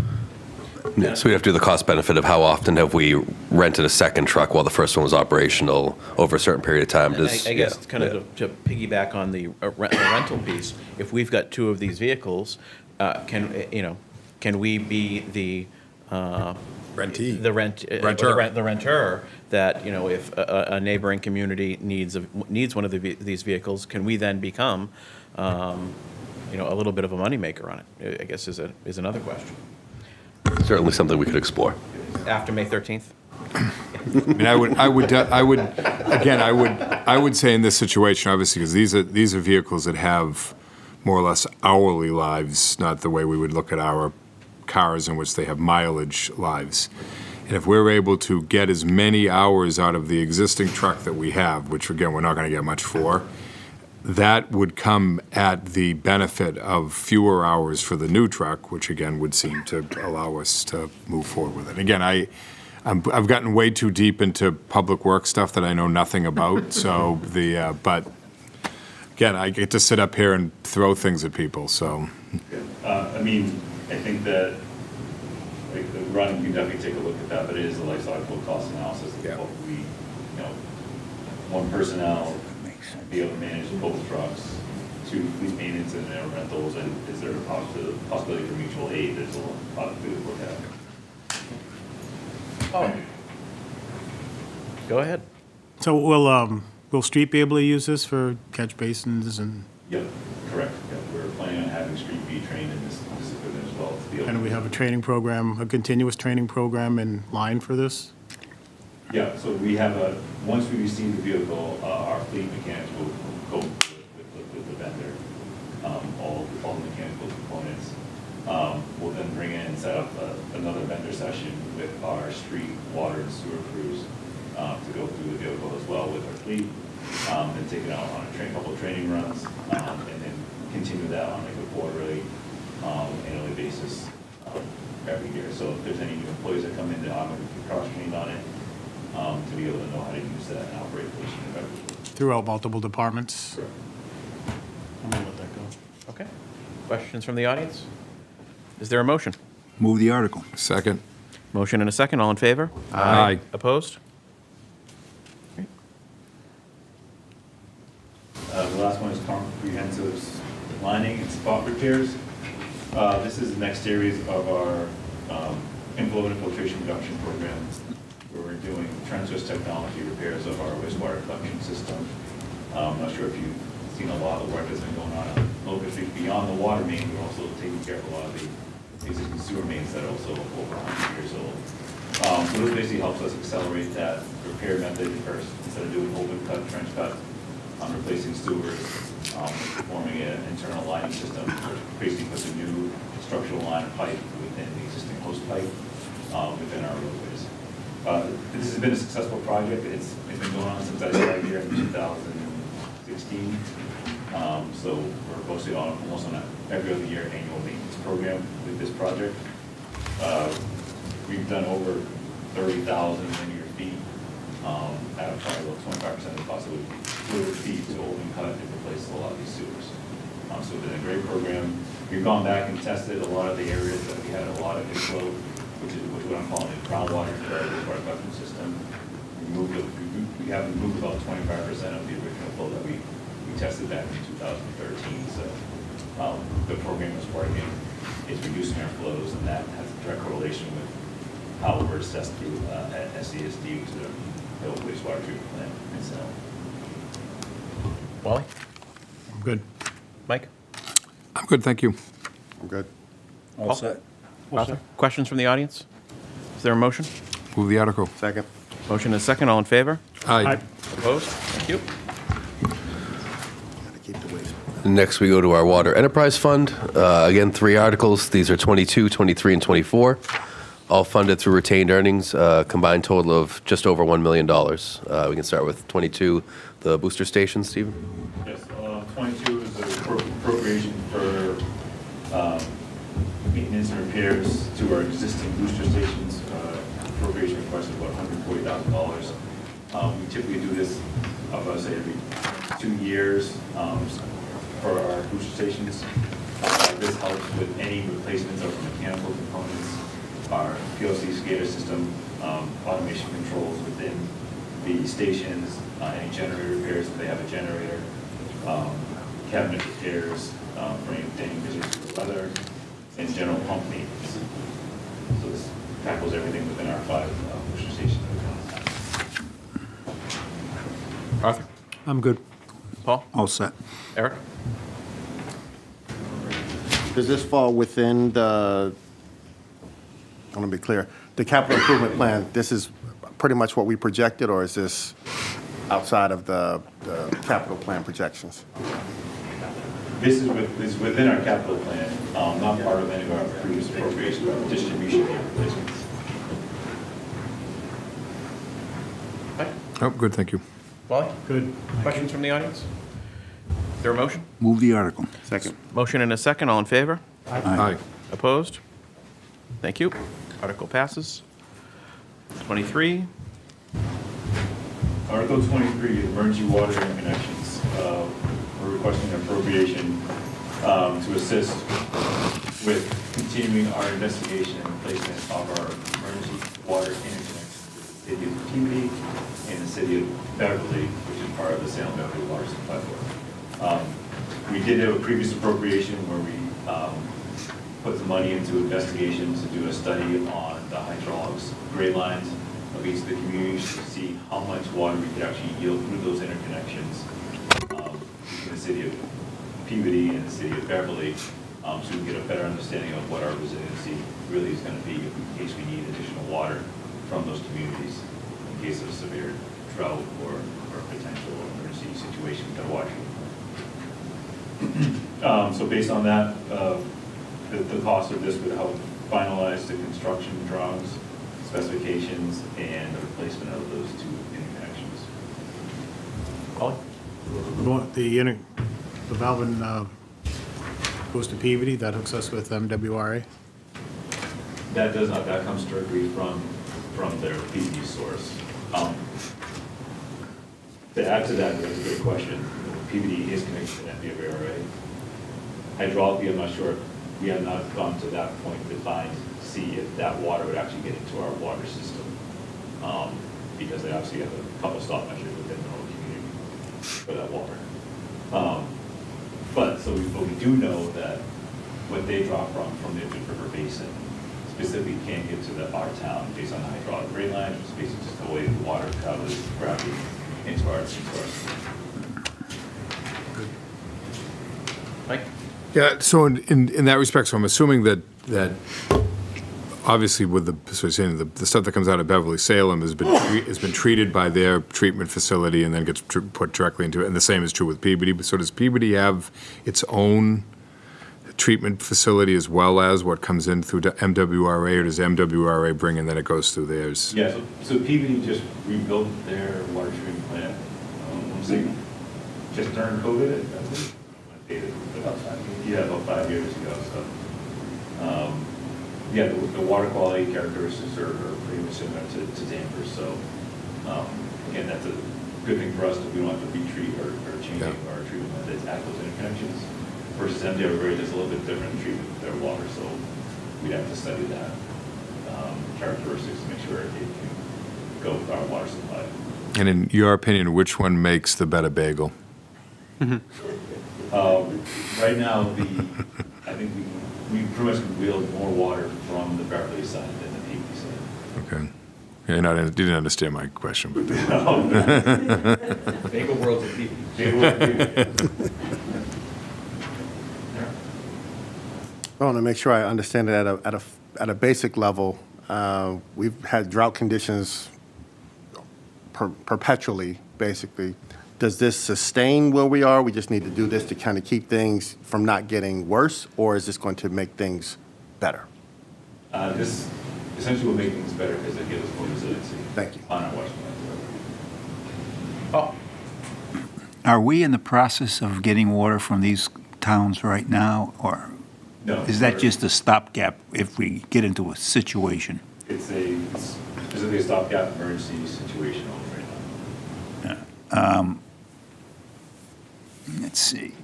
Yeah, so we'd have to do the cost benefit of how often have we rented a second truck while the first one was operational over a certain period of time. And I guess it's kind of to piggyback on the rental piece, if we've got two of these vehicles, can we be the Rentee. the renter, that, if a neighboring community needs one of these vehicles, can we then become, a little bit of a moneymaker on it, I guess is another question. Certainly something we could explore. After May 13th? I would say in this situation, obviously, because these are vehicles that have more or less hourly lives, not the way we would look at our cars in which they have mileage lives. And if we're able to get as many hours out of the existing truck that we have, which again, we're not going to get much for, that would come at the benefit of fewer hours for the new truck, which again would seem to allow us to move forward with it. Again, I've gotten way too deep into public work stuff that I know nothing about. So but again, I get to sit up here and throw things at people. So I think that Ron can definitely take a look at that, but it is a life cycle cost analysis. Yeah. We, one personnel be able to manage both trucks, two fleet maintenance and their rentals, and is there a possibility for mutual aid? There's a lot of food to look at. Oh. Go ahead. So will Street be able to use this for catch basins and, Yep, correct. Yep. We're planning on having Street be trained in this equipment as well. To be able and we have a training program, a continuous training program in line for this? Yeah, so we have once we receive the vehicle, our fleet mechanics will go with the vendor, all the mechanical components. We'll then bring in and set up another vendor session with our street, water, and sewer crews to go through the vehicle as well with our fleet, and take it out on a couple of training runs, and then continue that on like a quarterly, annually basis every year. So if there's any new employees that come in, they'll be cross-trained on it. To be able to know how to use that and operate the machine effectively. Throughout multiple departments? Correct. I'm gonna let that go. Okay. Questions from the audience? Is there a motion? Move the article. second. Motion and a second. All in favor? Aye. Opposed? The last one is comprehensive lining and spot repairs. This is the next series of our inflow and infiltration reduction program, where we're doing transverse technology repairs of our wastewater collection system. I'm not sure if you've seen a lot of the work that's been going on Locust Street beyond the water main. We're also taking care of a lot of the existing sewer mains that are also over 100 years old. So this basically helps us accelerate that repair method first. Instead of doing open cut, trench cut, replacing sewers, forming an internal lining system, which basically puts a new structural line of pipe within the existing host pipe within our roadways. This has been a successful project. It's been going on since I started here in 2016. So we're mostly almost on an every other year annual maintenance program with this project. We've done over 30,000 linear feet at probably about 25% of the cost of fluid feet to open cut and replace a lot of these sewers. So it's been a great program. We've gone back and tested a lot of the areas that we had a lot of inflow, which is what I'm calling the groundwater into our wastewater collection system. We have removed about 25% of the original flow that we tested back in 2013. So the program is working. It's reducing our flows, and that has a direct correlation with how we're assessed through SCSD, which is the wastewater treatment plant itself. Wally? I'm good. Mike? I'm good, thank you. I'm good. All set. Arthur? Questions from the audience? Is there a motion? Move the article. Second. Motion is second. All in favor? Aye. Opposed? Thank you. Gotta keep the waste. Next, we go to our Water Enterprise Fund. Again, 3 articles. These are 22, 23, and 24. All funded through retained earnings, combined total of just over $1 million. We can start with 22, the booster station, Stephen. Yes, 22 is the appropriation for maintenance and repairs to our existing booster stations. Appropriation request is about $140,000. We typically do this, I'll say, every 2 years for our booster stations. This helps with any replacements of mechanical components, our PLC SCADA system, automation controls within the stations, any generator repairs if they have a generator, cabinet repairs for anything visual to the weather, and general pump maintenance. So this tackles everything within our 5 booster stations. Arthur? I'm good. Paul? All set. Eric? Does this fall within the, I want to be clear, the capital improvement plan, this is pretty much what we projected, or is this outside of the capital plan projections? This is within our capital plan, not part of any of our previous appropriations, but distribution of replacements. Oh, good, thank you. Wally? Good. Questions from the audience? Is there a motion? Move the article. Second. Motion and a second. All in favor? Aye. Opposed? Thank you. Article passes. 23. Article 23, emergency water interconnections. We're requesting an appropriation to assist with continuing our investigation and replacement of our emergency water interconnections with the city of Peabody and the city of Beverly, which is part of the Salem Beverly Water Supply Board. We did have a previous appropriation where we put the money into investigations to do a study on the hydraulics grade lines of each of the communities to see how much water we could actually yield through those interconnections between the city of Peabody and the city of Beverly, so we can get a better understanding of what our resiliency really is going to be in case we need additional water from those communities in case of severe drought or potential emergency situation with our water. So based on that, the cost of this would help finalize the construction drawings, specifications, and the replacement of those 2 interconnections. Wally? The valve goes to Peabody, that hooks us with MWRA. That does not, that comes directly from their PV source. To add to that, that's a good question. PVD is connected to MWRA. Hydraulically, I'm not sure. We have not gone to that point to see if that water would actually get into our water system. Because they obviously have a couple stop measures within their own community for that water. But we do know that what they draw from the Ipswich River Basin specifically can't get to our town based on the hydraulic rate line, which is basically just the way the water travels gravity into our system. Mike? Yeah, so in that respect, so I'm assuming that obviously with so you're saying the stuff that comes out of Beverly Salem has been treated by their treatment facility and then gets put directly into it, and the same is true with Peabody. So does Peabody have its own treatment facility as well as what comes in through MWRA, or does MWRA bring and then it goes through theirs? Yeah, so Peabody just rebuilt their water treatment plant, just during COVID, I think. About 5 years. Yeah, about 5 years ago, so. Yeah, the water quality characteristics are pretty much similar to Danvers, so, again, that's a good thing for us, that we don't have to retreat or change our treatment methods at those interconnections, versus MWRA does a little bit different treatment of their water, so we'd have to study that characteristics to make sure it can go with our water supply. And in your opinion, which one makes the better bagel? Right now, I think we pretty much wield more water from the Beverly side than the Peabody side. Okay. Yeah, you didn't understand my question, but. Bagel world's a Peabody. Bagel world of Peabody. I want to make sure I understand it at a basic level. We've had drought conditions perpetually, basically. Does this sustain where we are? We just need to do this to kind of keep things from not getting worse, or is this going to make things better? This essentially will make things better because it gives us more resiliency. Thank you. On our wastewater. Oh. Are we in the process of getting water from these towns right now, or No. is that just a stopgap if we get into a situation? It's specifically a stopgap emergency situation only right now. Let's see.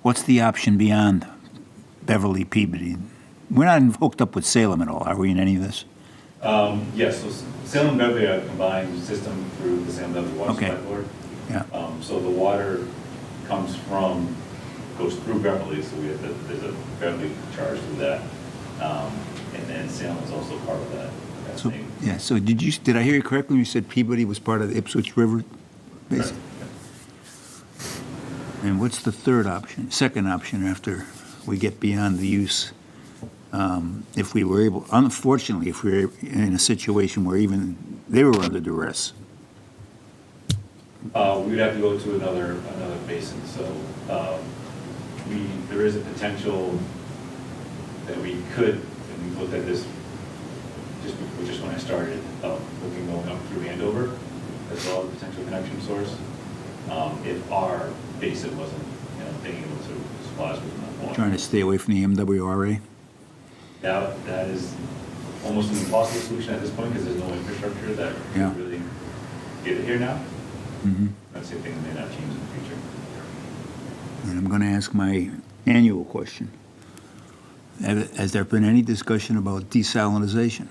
What's the option beyond Beverly, Peabody? We're not hooked up with Salem at all, are we, in any of this? Yes, so Salem and Beverly are a combined system through the Salem Beverly Water Okay. Supply Board. Yeah. So the water goes through Beverly, so there's a Beverly charge through that. And then Salem is also part of that So, thing. yeah, so did I hear you correctly when you said Peabody was part of the Ipswich River Basin? And what's the second option after we get beyond the use? If we were able, unfortunately, if we were in a situation where even they were under duress. We'd have to go to another basin, so there is a potential that we could, and we looked at this just when I started, looking going up through Andover, as well as a potential connection source, if our basin wasn't, being able to supply us with enough water. Trying to stay away from the MWRA? That is almost an impossible solution at this point, because there's no infrastructure that Yeah. can really get it here now. Mm-hmm. That's the thing that may not change in the future. And I'm going to ask my annual question. Has there been any discussion about desalinization?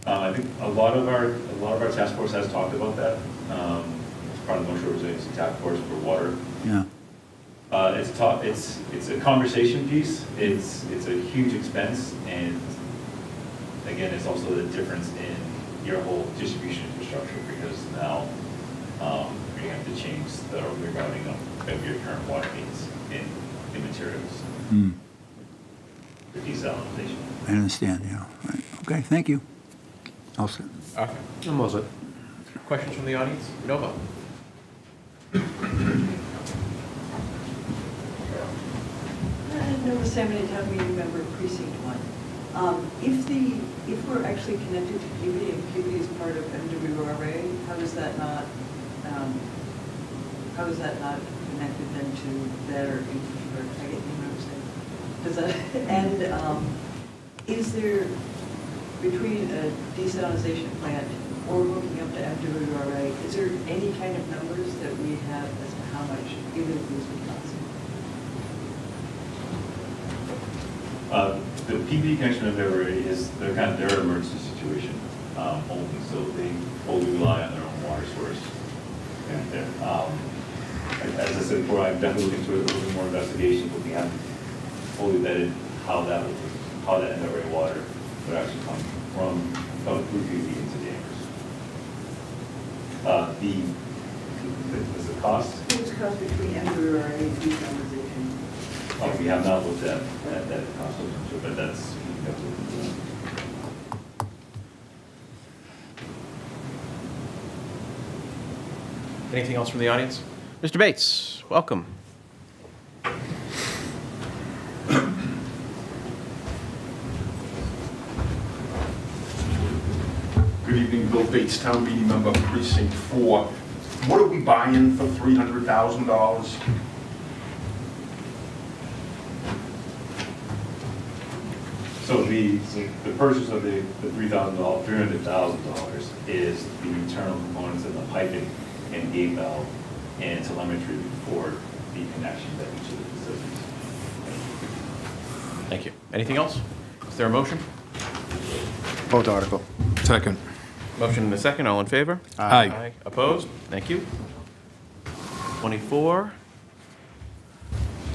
I think a lot of our task force has talked about that. It's part of the North Shore Resiliency Task Force for water. Yeah. It's a conversation piece. It's a huge expense, and again, it's also the difference in your whole distribution infrastructure, because now you have to change the rerouting of your current water needs in materials. Hmm. For desalination. I understand, yeah. Right. Okay, thank you. All set. Okay. I'm all set. Questions from the audience? Nova? Nova Salmon, Town Meeting Member, Precinct 1. If we're actually connected to Peabody, and Peabody is part of MWRA, how is that not connected then to their infrastructure? I get you what I'm saying. Does that, and is there, between a desalinization plant or hooking up to MWRA, is there any kind of numbers that we have as to how much either of these would cost? The PB connection of Beverly is their emergency situation only, so they fully rely on their own water source. As I said before, I'm definitely looking into it, a little bit more investigation, but we haven't fully vetted how that NRA water would actually come from through PV into Danvers. Is the cost? What's the cost between MWRA and deconversation? We have not looked at that cost, but that's. Anything else from the audience? Mr. Bates, welcome. Good evening, Bill Bates, Town Meeting Member, Precinct 4. What are we buying for $300,000? So the purchase of the $300,000 is the internal components of the piping and gate valve and telemetry for the connections at each of the facilities. Thank you. Anything else? Is there a motion? Vote the article. Second. Motion and a second, all in favor? Aye. Opposed? Thank you. 24.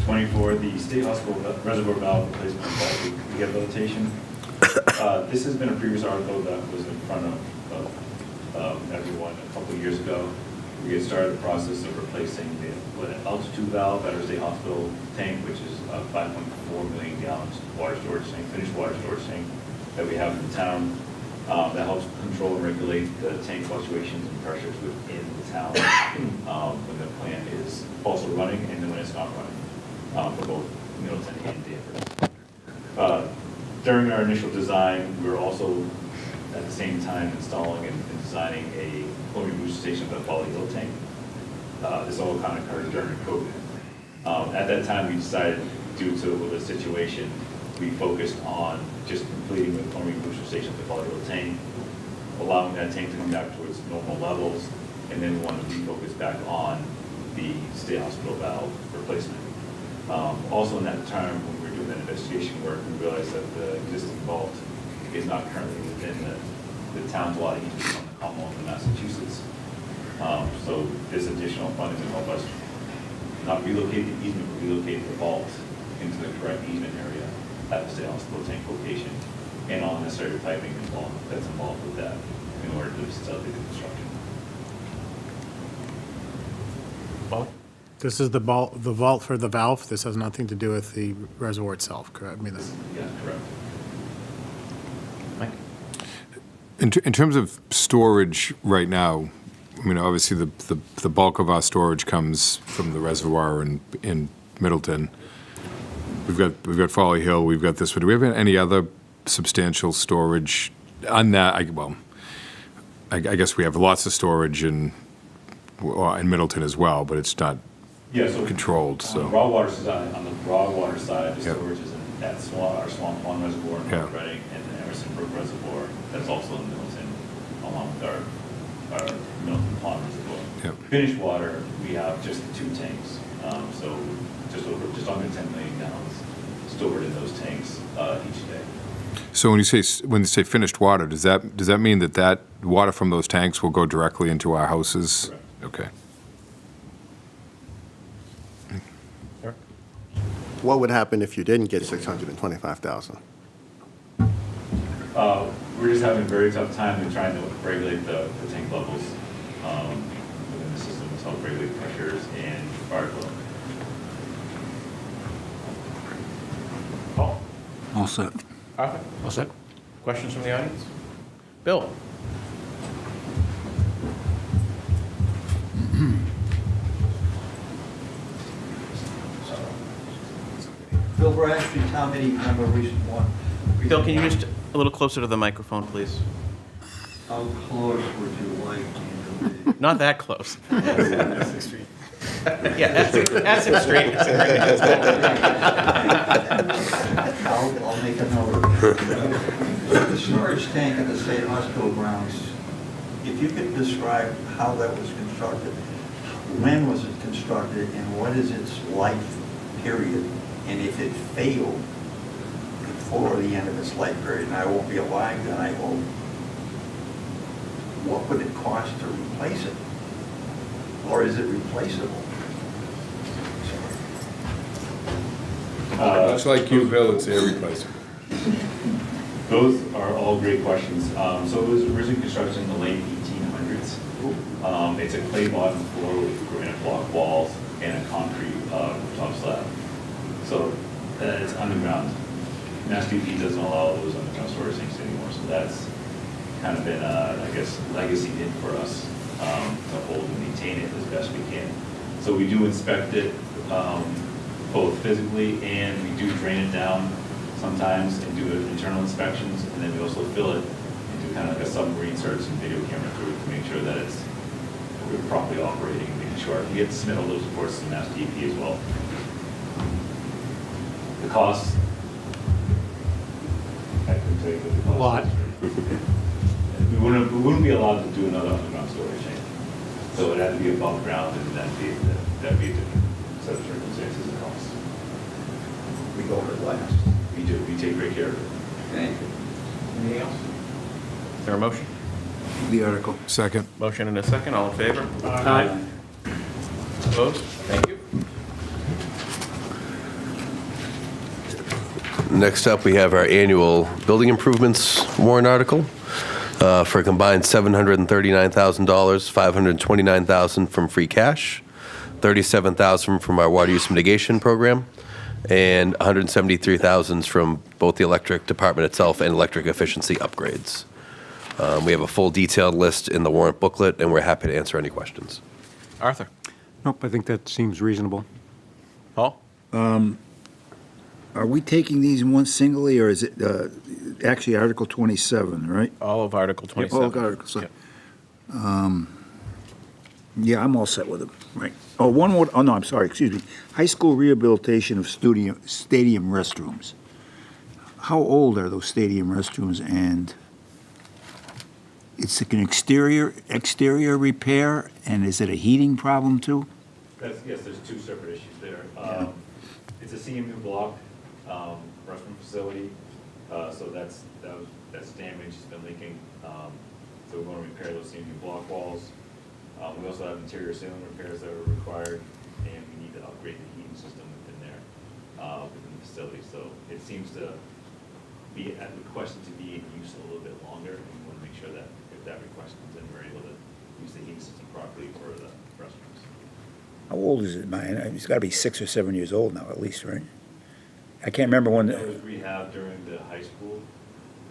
24, the State Hospital Reservoir Valve Replacement Valve Rehabilitation. This has been a previous article that was in front of everyone a couple of years ago. We had started the process of replacing the altitude valve at our State Hospital tank, which is a 5.4 million gallons water storage tank, finished water storage tank that we have in the town. That helps control and regulate the tank fluctuations and pressures within the town when the plant is also running and then when it's not running for both Middleton and Danvers. During our initial design, we were also at the same time installing and designing a chlorine booster station for the Folly Hill tank. This all kind of occurred during COVID. At that time, we decided, due to the situation, we focused on just completing the chlorine booster station at the Folly Hill tank, allowing that tank to come back towards normal levels, and then we wanted to refocus back on the State Hospital valve replacement. Also in that time, when we were doing that investigation work, we realized that the existing vault is not currently within the town's water easement on the Commonwealth of Massachusetts. So this additional funding will help us not relocate the easement, but relocate the vault into the correct easement area at the State Hospital tank location, and all necessary piping that's involved with that in order to facilitate the construction. Bob? This is the vault for the valve. This has nothing to do with the reservoir itself, correct? I mean, Yeah, correct. Mike? In terms of storage right now, I mean, obviously the bulk of our storage comes from the reservoir in Middleton. We've got Folly Hill, we've got this, but do we have any other substantial storage on that? I guess we have lots of storage in Middleton as well, but it's not controlled, On so. the raw water side, the storage is at our Swamp Pond Reservoir in North Reading and the Emerson Brook Reservoir, that's also in Middleton, along with our Middleton Pond Reservoir. Finished water, we have just the 2 tanks, so just under 10 million gallons stored in those tanks each day. So when you say finished water, does that mean that water from those tanks will go directly into our houses? Correct. Okay. What would happen if you didn't get 625,000? We're just having a very tough time in trying to regulate the tank levels within the system to help regulate pressures and fire flow. Paul? All set. Arthur? All set. Questions from the audience? Bill? Bill Bradstreet, Town Meeting Member, Recent 1. Bill, can you just a little closer to the microphone, please? How close would you like me to be? Not that close. Yeah, Essex Street. I'll make a note of it. The storage tank at the State Hospital grounds, if you could describe how that was constructed, when was it constructed, and what is its life period? And if it failed before the end of its life period, and I won't be alive then, what would it cost to replace it? Or is it replaceable? Much like you, Bill, it's irreplaceable. Those are all great questions. So it was originally constructed in the late 1800s. It's a clay bottom floor with granite block walls and a concrete top slab. So it's underground. Mass DP doesn't allow those underground storage tanks anymore, so that's kind of been, I guess, legacy hit for us to hold and maintain it as best we can. So we do inspect it both physically and we do drain it down sometimes and do internal inspections, and then we also fill it and do kind of like a submarine search and video camera through it to make sure that we're properly operating and making sure. We have to submit all those reports to Mass DEP as well. The cost, I can tell you what the cost. A lot. We wouldn't be allowed to do another underground storage tank. So it'd have to be above ground, and that'd be a different set of circumstances and costs. We go over the last. We do, we take great care of it. Thank you. Anything else? Is there a motion? The article. Second. Motion and a second, all in favor? Aye. Opposed? Thank you. Next up, we have our annual building improvements warrant article for a combined $739,000, $529,000 from free cash, $37,000 from our water use mitigation program, and $173,000 from both the electric department itself and electric efficiency upgrades. We have a full detailed list in the warrant booklet, and we're happy to answer any questions. Arthur? Nope, I think that seems reasonable. Paul? Are we taking these one singly, or is it actually Article 27, right? All of Article 27. All articles. Yep. Yeah, I'm all set with them, right. Oh, one more, oh, no, I'm sorry, excuse me. High school rehabilitation of stadium restrooms. How old are those stadium restrooms, and it's like an exterior repair, and is it a heating problem too? Yes, there's two separate issues there. It's a CMU block restroom facility, so that's damaged, it's been leaking. So we want to repair those CMU block walls. We also have interior ceiling repairs that are required, and we need to upgrade the heating system within there, within the facility. So it seems to be requested to be in use a little bit longer, and we want to make sure that if that request comes in, we're able to use the heating system properly for the restrooms. How old is it, man? It's got to be 6 or 7 years old now, at least, right? I can't remember when. That was rehab during the high school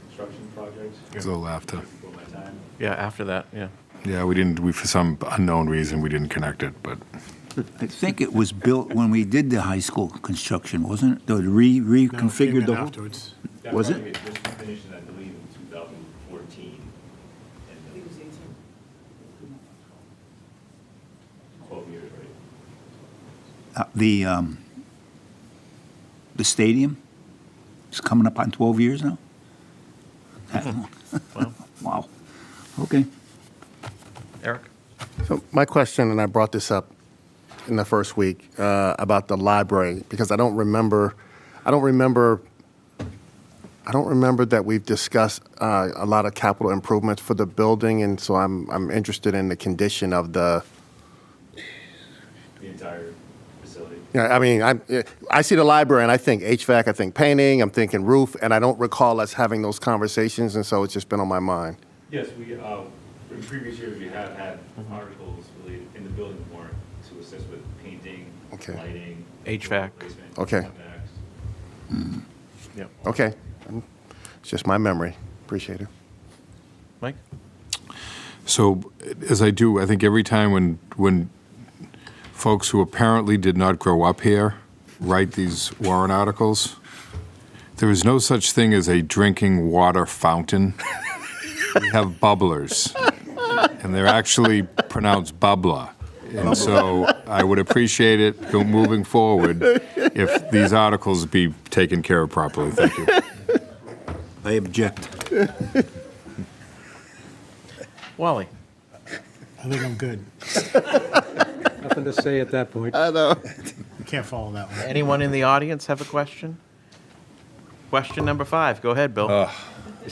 construction project. It was a little after. Before my time. Yeah, after that, yeah. Yeah, we for some unknown reason, we didn't connect it, but I think it was built when we did the high school construction, wasn't it? The reconfigured the whole. Afterwards. That Was it? project was finished, I believe, in 2014. And 12 years, right? The stadium is coming up on 12 years now? Wow. Okay. Eric? So my question, and I brought this up in the first week, about the library, because I don't remember that we've discussed a lot of capital improvements for the building, and so I'm interested in the condition of the. The entire facility. Yeah, I mean, I see the library and I think HVAC, I think painting, I'm thinking roof, and I don't recall us having those conversations, and so it's just been on my mind. Yes, we, in previous years, we have had articles related in the building warrant to assist with painting, Okay. lighting. HVAC. replacement, Okay. setbacks. Yep. Okay, it's just my memory. Appreciate it. Mike? So, as I do, I think every time when folks who apparently did not grow up here write these warrant articles, there is no such thing as a drinking water fountain. We have bubblers, and they're actually pronounced bubbler. And so I would appreciate it moving forward if these articles be taken care of properly. Thank you. I object. Wally? I think I'm good. Nothing to say at that point. I know. You can't follow that one. Anyone in the audience have a question? Question number 5. Go ahead, Bill.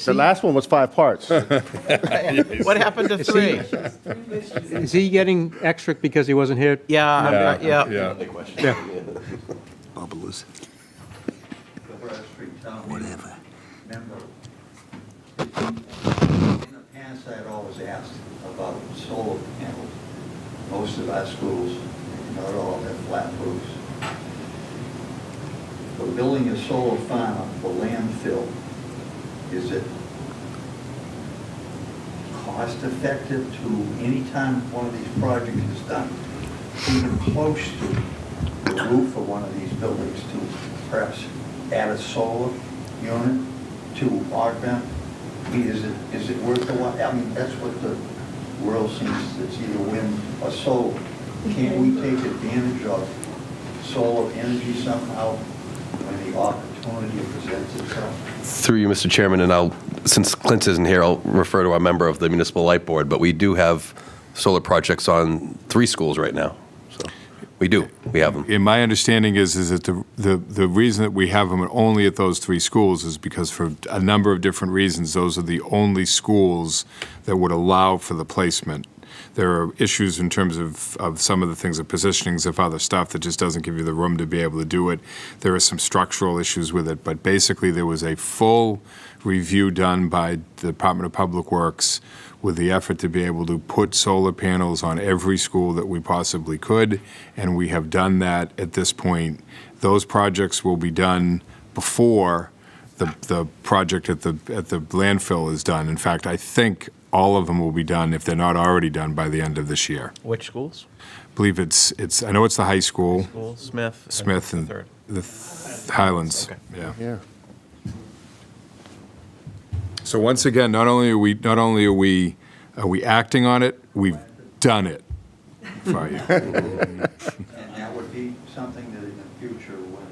The last one was 5 parts. What happened to 3? Is he getting extra because he wasn't here? Yeah. Yeah. Yeah. Bubblers. town meeting Whatever. member. In the past, I had always asked about solar panels. Most of our schools, not all, have flat roofs. For building a solar farm for landfill, is it cost effective to, anytime one of these projects is done, even close to the roof of one of these buildings, to perhaps add a solar unit to augment? I mean, is it worth the while? I mean, that's what the world seems, it's either wind or solar. Can't we take advantage of solar energy somehow when the opportunity presents itself? Through you, Mr. Chairman, and since Clint isn't here, I'll refer to our member of the Municipal Light Board, but we do have solar projects on 3 schools right now. So we have them. And my understanding is that the reason that we have them only at those 3 schools is because for a number of different reasons, those are the only schools that would allow for the placement. There are issues in terms of some of the things, of positionings of other stuff that just doesn't give you the room to be able to do it. There are some structural issues with it, but basically there was a full review done by the Department of Public Works with the effort to be able to put solar panels on every school that we possibly could, and we have done that at this point. Those projects will be done before the project at the landfill is done. In fact, I think all of them will be done, if they're not already done, by the end of this year. Which schools? I believe I know it's the high school, Smith. Smith and Third. the Highlands. Okay. Yeah. Yeah. So once again, not only are we acting on it, we've done it for you. And that would be something that in the future, when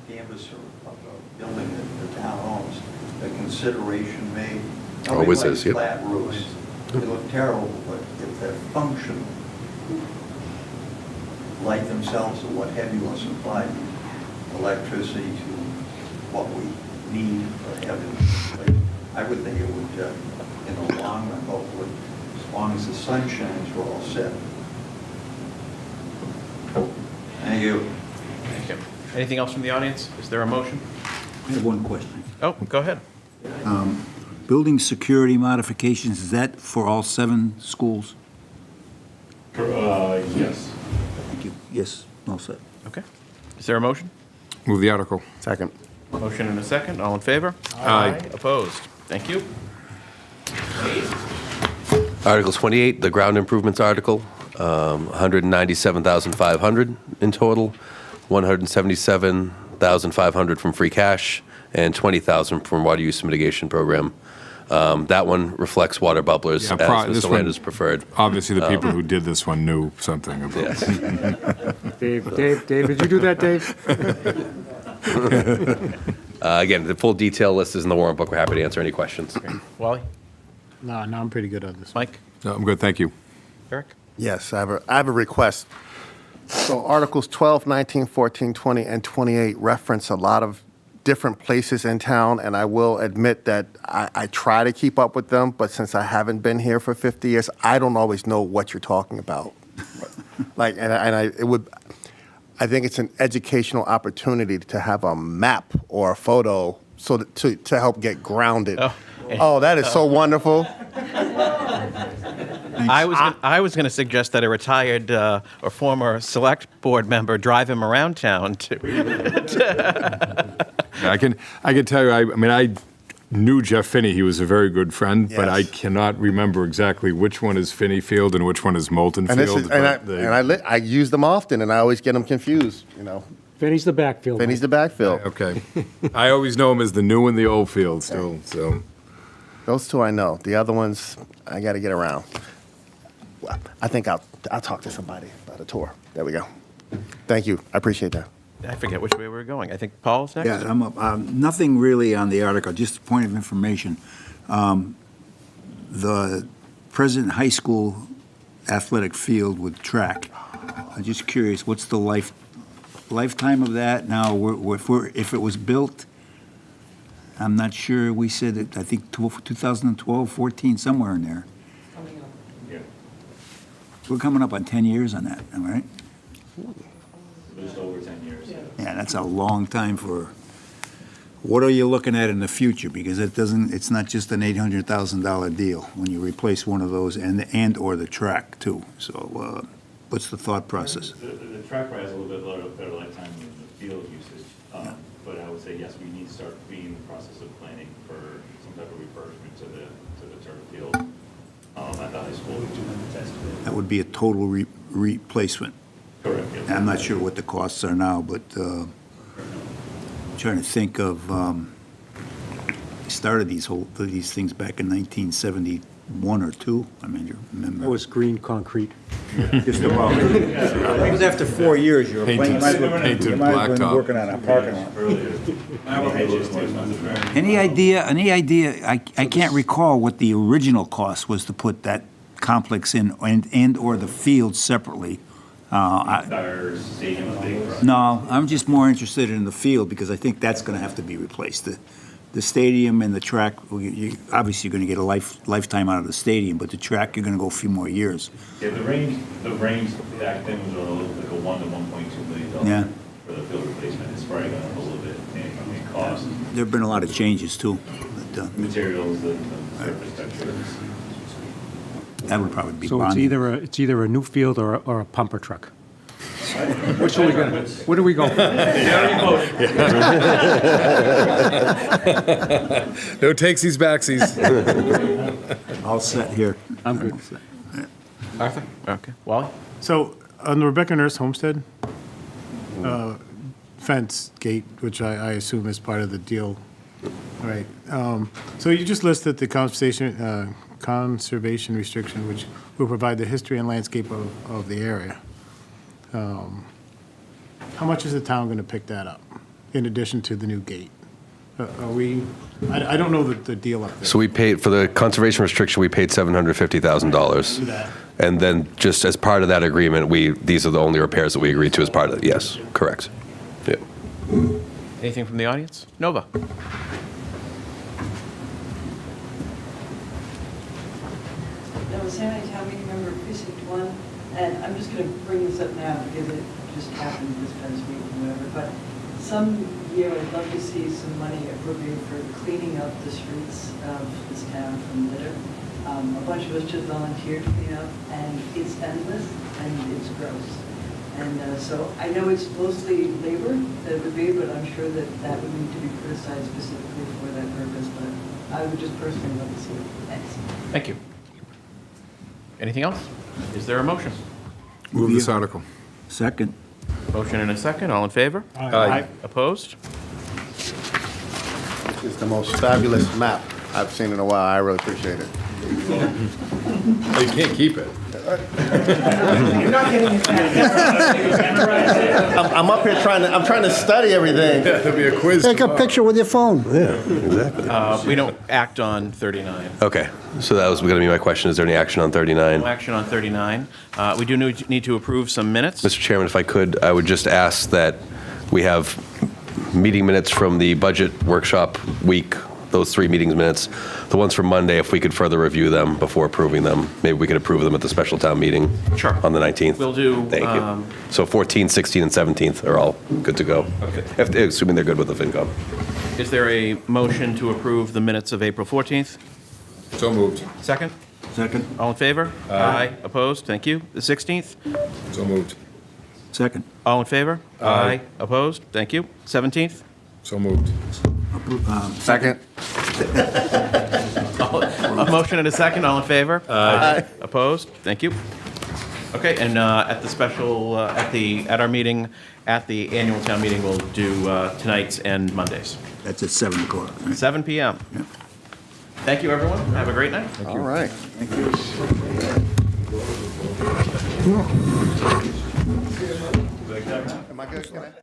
the canvas of a building that the town owns, a consideration made. Always Nobody is, likes yep. flat roofs. They look terrible, but if they're functional, light themselves or what have you, or supply electricity to what we need or have in place, I would think it would, in the long run, hopefully, as long as the sun shines, we're all set. Thank you. Thank you. Anything else from the audience? Is there a motion? I have one question. Oh, go ahead. Building security modifications, is that for all 7 schools? Yes. Thank you. Yes, all set. Okay. Is there a motion? Move the article. Second. Motion and a second. All in favor? Aye. Opposed? Thank you. Article 28, the ground improvements article, 197,500 in total, 177,500 from free cash, and 20,000 from water use mitigation program. That one reflects water bubblers, Yeah, as this Mr. one- Landers preferred. Obviously, the people who did this one knew something about Yes. it. Dave, did you do that, Dave? Again, the full detail list is in the warrant book. We're happy to answer any questions. Wally? No, I'm pretty good on this. Mike? No, I'm good, thank you. Eric? Yes, I have a request. So Articles 12, 19, 14, 20, and 28 reference a lot of different places in town, and I will admit that I try to keep up with them, but since I haven't been here for 50 years, I don't always know what you're talking about. I think it's an educational opportunity to have a map or a photo so that, to help get grounded. Oh, that is so wonderful. I was going to suggest that a retired or former select board member drive him around town to. I can tell you, I knew Jeff Finney, he was a very good friend, but I Yes. cannot remember exactly which one is Finney Field and which one is Moulton And this Field. is, but they- I use them often, and I always get them confused. Finney's the backfield. Finney's the backfield. Okay. I always know him as the new and the old field still, so. Those two I know. The other ones, I got to get around. I think I'll talk to somebody about a tour. There we go. Thank you. I appreciate that. I forget which way we were going. I think Paul's next. Yeah, I'm up. Nothing really on the article, just a point of information. The President High School athletic field with track, I'm just curious, what's the lifetime of that? Now, if it was built, I'm not sure, we said it, I think 2012, 14, somewhere in there. Yeah. We're coming up on 10 years on that, am I right? Just over 10 years. Yeah, that's a long time for What are you looking at in the future? Because it's not just an $800,000 deal when you replace one of those and/or the track too. So what's the thought process? The track probably has a little bit better lifetime than the field usage. But I would say, yes, we need to start being in the process of planning for some type of refurbishment to the turf field at the high school. That would be a total replacement. Correct. Yes. I'm not sure what the costs are now, but trying to think of, started these things back in 1971 or 2. I mean, you remember? It was green concrete. Just about. It was after 4 years, you were playing. Painted blacktop. Working on a parking lot. Any idea, I can't recall what the original cost was to put that complex in and/or the field separately. Our stadium is big for us. No, I'm just more interested in the field because I think that's going to have to be replaced. The stadium and the track, obviously you're going to get a lifetime out of the stadium, but the track, you're going to go a few more years. Yeah, the range back then was like a $1 to $1.2 million Yeah. for the field replacement. It's probably going up a little bit in cost. There have been a lot of changes too. But, Materials, the surface texture. that would probably be So it's bonded. either a new field or a pumper truck. Which are we going, where do we go? No takesies, backsies. All set here. I'm good. Arthur? Okay. Wally? So on the Rebecca Nurse Homestead, fence gate, which I assume is part of the deal, right? So you just listed the conservation restriction, which will provide the history and landscape of the area. How much is the town going to pick that up, in addition to the new gate? I don't know the deal up there. So we paid, for the conservation restriction, we paid $750,000. That. And then just as part of that agreement, these are the only repairs that we agreed to as part of it. Yes, correct. Yeah. Anything from the audience? Nova? That was Sandy Town Meeting Member Precinct 1, and I'm just going to bring this up now because it just happened this past week or whatever, but some year I'd love to see some money appropriated for cleaning up the streets of this town from litter. A bunch of us just volunteered to clean up, and it's endless and it's gross. And so I know it's mostly labor that it would be, but I'm sure that that would need to be put aside specifically for that purpose, but I would just personally love to see it. Thanks. Thank you. Anything else? Is there a motion? Move this article. Second. Motion and a second. All in favor? Aye. Opposed? It's the most fabulous map I've seen in a while. I really appreciate it. You can't keep it. I'm up here I'm trying to study everything. There'll be a quiz Take a tomorrow. picture with your phone. We don't act on 39. Okay, so that was going to be my question. Is there any action on 39? No action on 39. We do need to approve some minutes. Mr. Chairman, if I could, I would just ask that we have meeting minutes from the budget workshop week, those 3 meetings minutes. The ones from Monday, if we could further review them before approving them. Maybe we could approve them at the special town meeting. Sure. On the 19th. We'll do, Thank you. So 14th, 16th, and 17th are all good to go. Okay. Assuming they're good with the FinCom. Is there a motion to approve the minutes of April 14th? So moved. Second? Second. All in favor? Aye. Opposed? Thank you. The 16th? So moved. Second. All in favor? Aye. Opposed? Thank you. 17th? So moved. Second. A motion and a second. All in favor? Aye. Opposed? Thank you. Okay, and at the special, at our meeting, at the annual town meeting, we'll do tonight's and Mondays. That's at 7 o'clock. Right? 7 PM. Yeah. Thank you, everyone. Have a great night. All right. Thank you. Am I good? Can I-